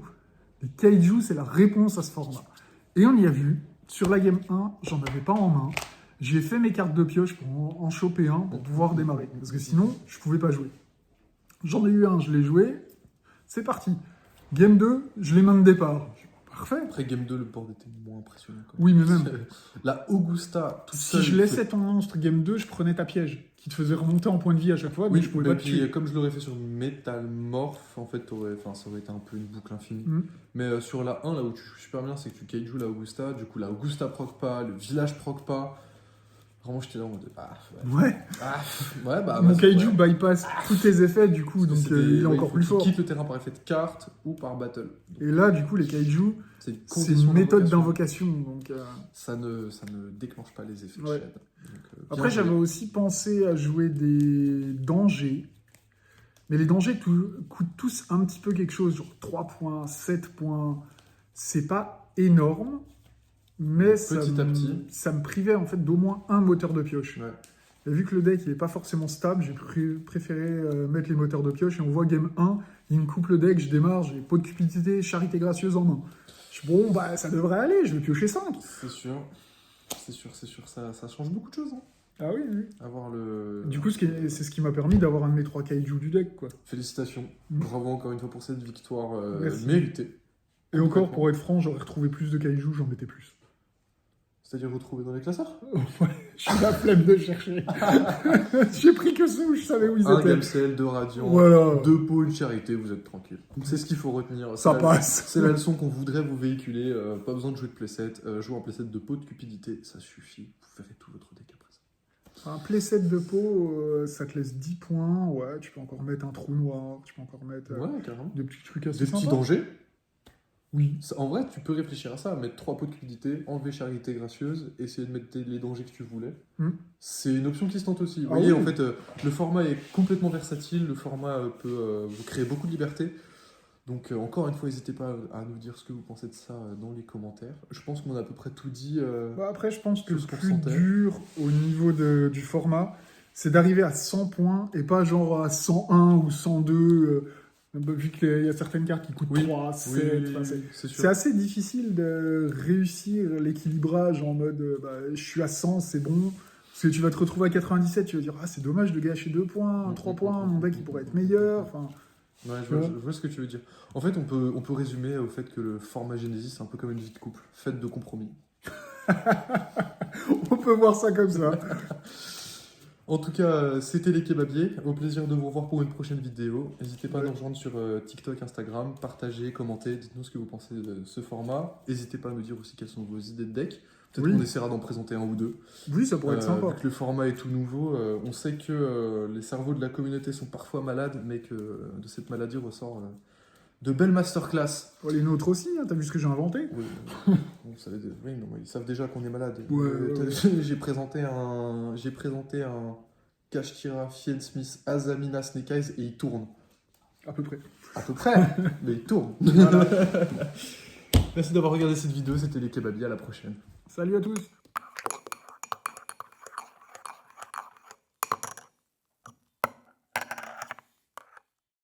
Speaker 2: Les kaiju, c'est la réponse à ce format. Et on y a vu, sur la game 1, j'en avais pas en main. J'ai fait mes cartes de pioche pour en choper un, pour pouvoir démarrer. Parce que sinon, je pouvais pas jouer. J'en ai eu un, je l'ai joué. C'est parti. Game 2, je l'ai main de départ. Parfait.
Speaker 1: Après Game 2, le board était moins impressionnant.
Speaker 2: Oui, mais même.
Speaker 1: La Augusta, toute
Speaker 2: Si
Speaker 1: seule.
Speaker 2: je laissais ton monstre Game 2, je prenais ta piège, qui te faisait remonter en point de vie à chaque fois, mais
Speaker 1: Oui,
Speaker 2: je pouvais pas te
Speaker 1: puis
Speaker 2: tuer.
Speaker 1: comme je l'aurais fait sur Metalmorph, en fait, ça aurait été un peu une boucle infinie. Mais sur la 1, là où tu joues super bien, c'est que tu kaiju la Augusta. Du coup, la Augusta proc pas, le village proc pas. Vraiment, j'étais là en mode.
Speaker 2: Mon kaiju
Speaker 1: ouais.
Speaker 2: bypass tous tes effets, du coup, donc il est encore plus fort.
Speaker 1: Tu quittes le terrain par effet de carte ou par battle. Donc,
Speaker 2: Et là, du coup, les kaiju,
Speaker 1: c'est
Speaker 2: c'est une méthode d'invocation. Donc,
Speaker 1: ça ne déclenche pas les effets de
Speaker 2: Ouais.
Speaker 1: shed. Donc,
Speaker 2: Après, j'avais aussi pensé à jouer des dangers. Mais les dangers coûtent tous un petit peu quelque chose, genre 3 points, 7 points. C'est pas énorme, mais
Speaker 1: Petit à petit.
Speaker 2: ça me privait en fait d'au moins un moteur de pioche.
Speaker 1: Ouais.
Speaker 2: Et vu que le deck n'est pas forcément stable, j'ai préféré mettre les moteurs de pioche. Et on voit game 1, il me coupe le deck, je démarre, j'ai pot de cupidité, charité gracieuse en main. Je dis, bon, ça devrait aller, je vais piocher 5.
Speaker 1: C'est sûr. Ça change beaucoup de choses. Hein.
Speaker 2: Ah oui, oui.
Speaker 1: Avoir le...
Speaker 2: Du coup, c'est ce qui m'a permis d'avoir un de mes 3 kaiju du deck, quoi.
Speaker 1: Félicitations. Bravo encore une fois pour cette victoire
Speaker 2: Merci.
Speaker 1: méritée.
Speaker 2: Et encore, pour être franc, j'aurais retrouvé plus de kaiju, j'en mettais plus.
Speaker 1: C'est-à-dire retrouver dans les classeurs.
Speaker 2: Ouais, je suis la flemme de chercher. J'ai pris que ceux où je savais où ils
Speaker 1: Un
Speaker 2: étaient.
Speaker 1: Gamcel, 2 Radiant,
Speaker 2: Voilà.
Speaker 1: 2 pots, une charité, vous êtes tranquille. C'est ce qu'il faut retenir.
Speaker 2: Ça
Speaker 1: C'est
Speaker 2: passe.
Speaker 1: C'est la leçon qu'on voudrait vous véhiculer. Pas besoin de jouer de playset. Jouer en playset de pots de cupidité, ça suffit. Vous ferez tout votre deck après ça.
Speaker 2: Un playset de pot, ça te laisse 10 points. Ouais, tu peux encore mettre un trou noir. Tu peux encore mettre
Speaker 1: Ouais, carrément.
Speaker 2: des petits trucs assez
Speaker 1: Des petits
Speaker 2: sympas.
Speaker 1: dangers.
Speaker 2: Oui.
Speaker 1: En vrai, tu peux réfléchir à ça, mettre 3 pots de cupidité, enlever charité gracieuse, essayer de mettre les dangers que tu voulais. C'est une option qui se tente aussi. Vous voyez,
Speaker 2: oui.
Speaker 1: en fait, le format est complètement versatile, le format peut vous créer beaucoup de liberté. Donc encore une fois, n'hésitez pas à nous dire ce que vous pensez de ça dans les commentaires. Je pense qu'on a à peu près tout dit.
Speaker 2: Bah, après, je pense que
Speaker 1: tout
Speaker 2: le
Speaker 1: ce qu'on
Speaker 2: plus
Speaker 1: ressentait.
Speaker 2: dur au niveau du format, c'est d'arriver à 100 points et pas genre à 101 ou 102, vu qu'il y a certaines cartes qui coûtent
Speaker 1: Oui.
Speaker 2: 3, 7.
Speaker 1: Oui,
Speaker 2: enfin,
Speaker 1: c'est sûr.
Speaker 2: c'est assez difficile de réussir l'équilibrage en mode je suis à 100, c'est bon. Parce que tu vas te retrouver à 97, tu vas dire c'est dommage de gâcher 2 points, 3 points, mon deck il pourrait être meilleur. Enfin,
Speaker 1: Ouais, je vois ce que tu veux dire. En fait, on peut résumer au fait que le format Genesis, c'est un peu comme une vie de couple, faite de compromis.
Speaker 2: on peut voir ça comme ça.
Speaker 1: En tout cas, c'était les kebabiers. Au plaisir de vous revoir pour une prochaine vidéo. N'hésitez pas à nous rejoindre sur TikTok, Instagram, partagez, commentez, dites-nous ce que vous pensez de ce format. N'hésitez pas à nous dire aussi quelles sont vos idées de deck. Peut-être
Speaker 2: Oui.
Speaker 1: qu'on essaiera d'en présenter un ou deux.
Speaker 2: Oui, ça pourrait être sympa.
Speaker 1: Vu que le format est tout nouveau, on sait que les cerveaux de la communauté sont parfois malades, mais que de cette maladie ressort de belles masterclass.
Speaker 2: Oh, les nôtres aussi, hein, t'as vu ce que j'ai inventé?
Speaker 1: Oui, oui, non, ils savent déjà qu'on est malade.
Speaker 2: Ouais.
Speaker 1: J'ai présenté un Kashtira, Fiend Smith, Azamina, Snake Eyes et il tourne.
Speaker 2: À peu près.
Speaker 1: À peu près, mais il tourne.
Speaker 2: Voilà.
Speaker 1: Merci d'avoir regardé cette vidéo, c'était les kebabiers, à la prochaine.
Speaker 2: Salut à tous.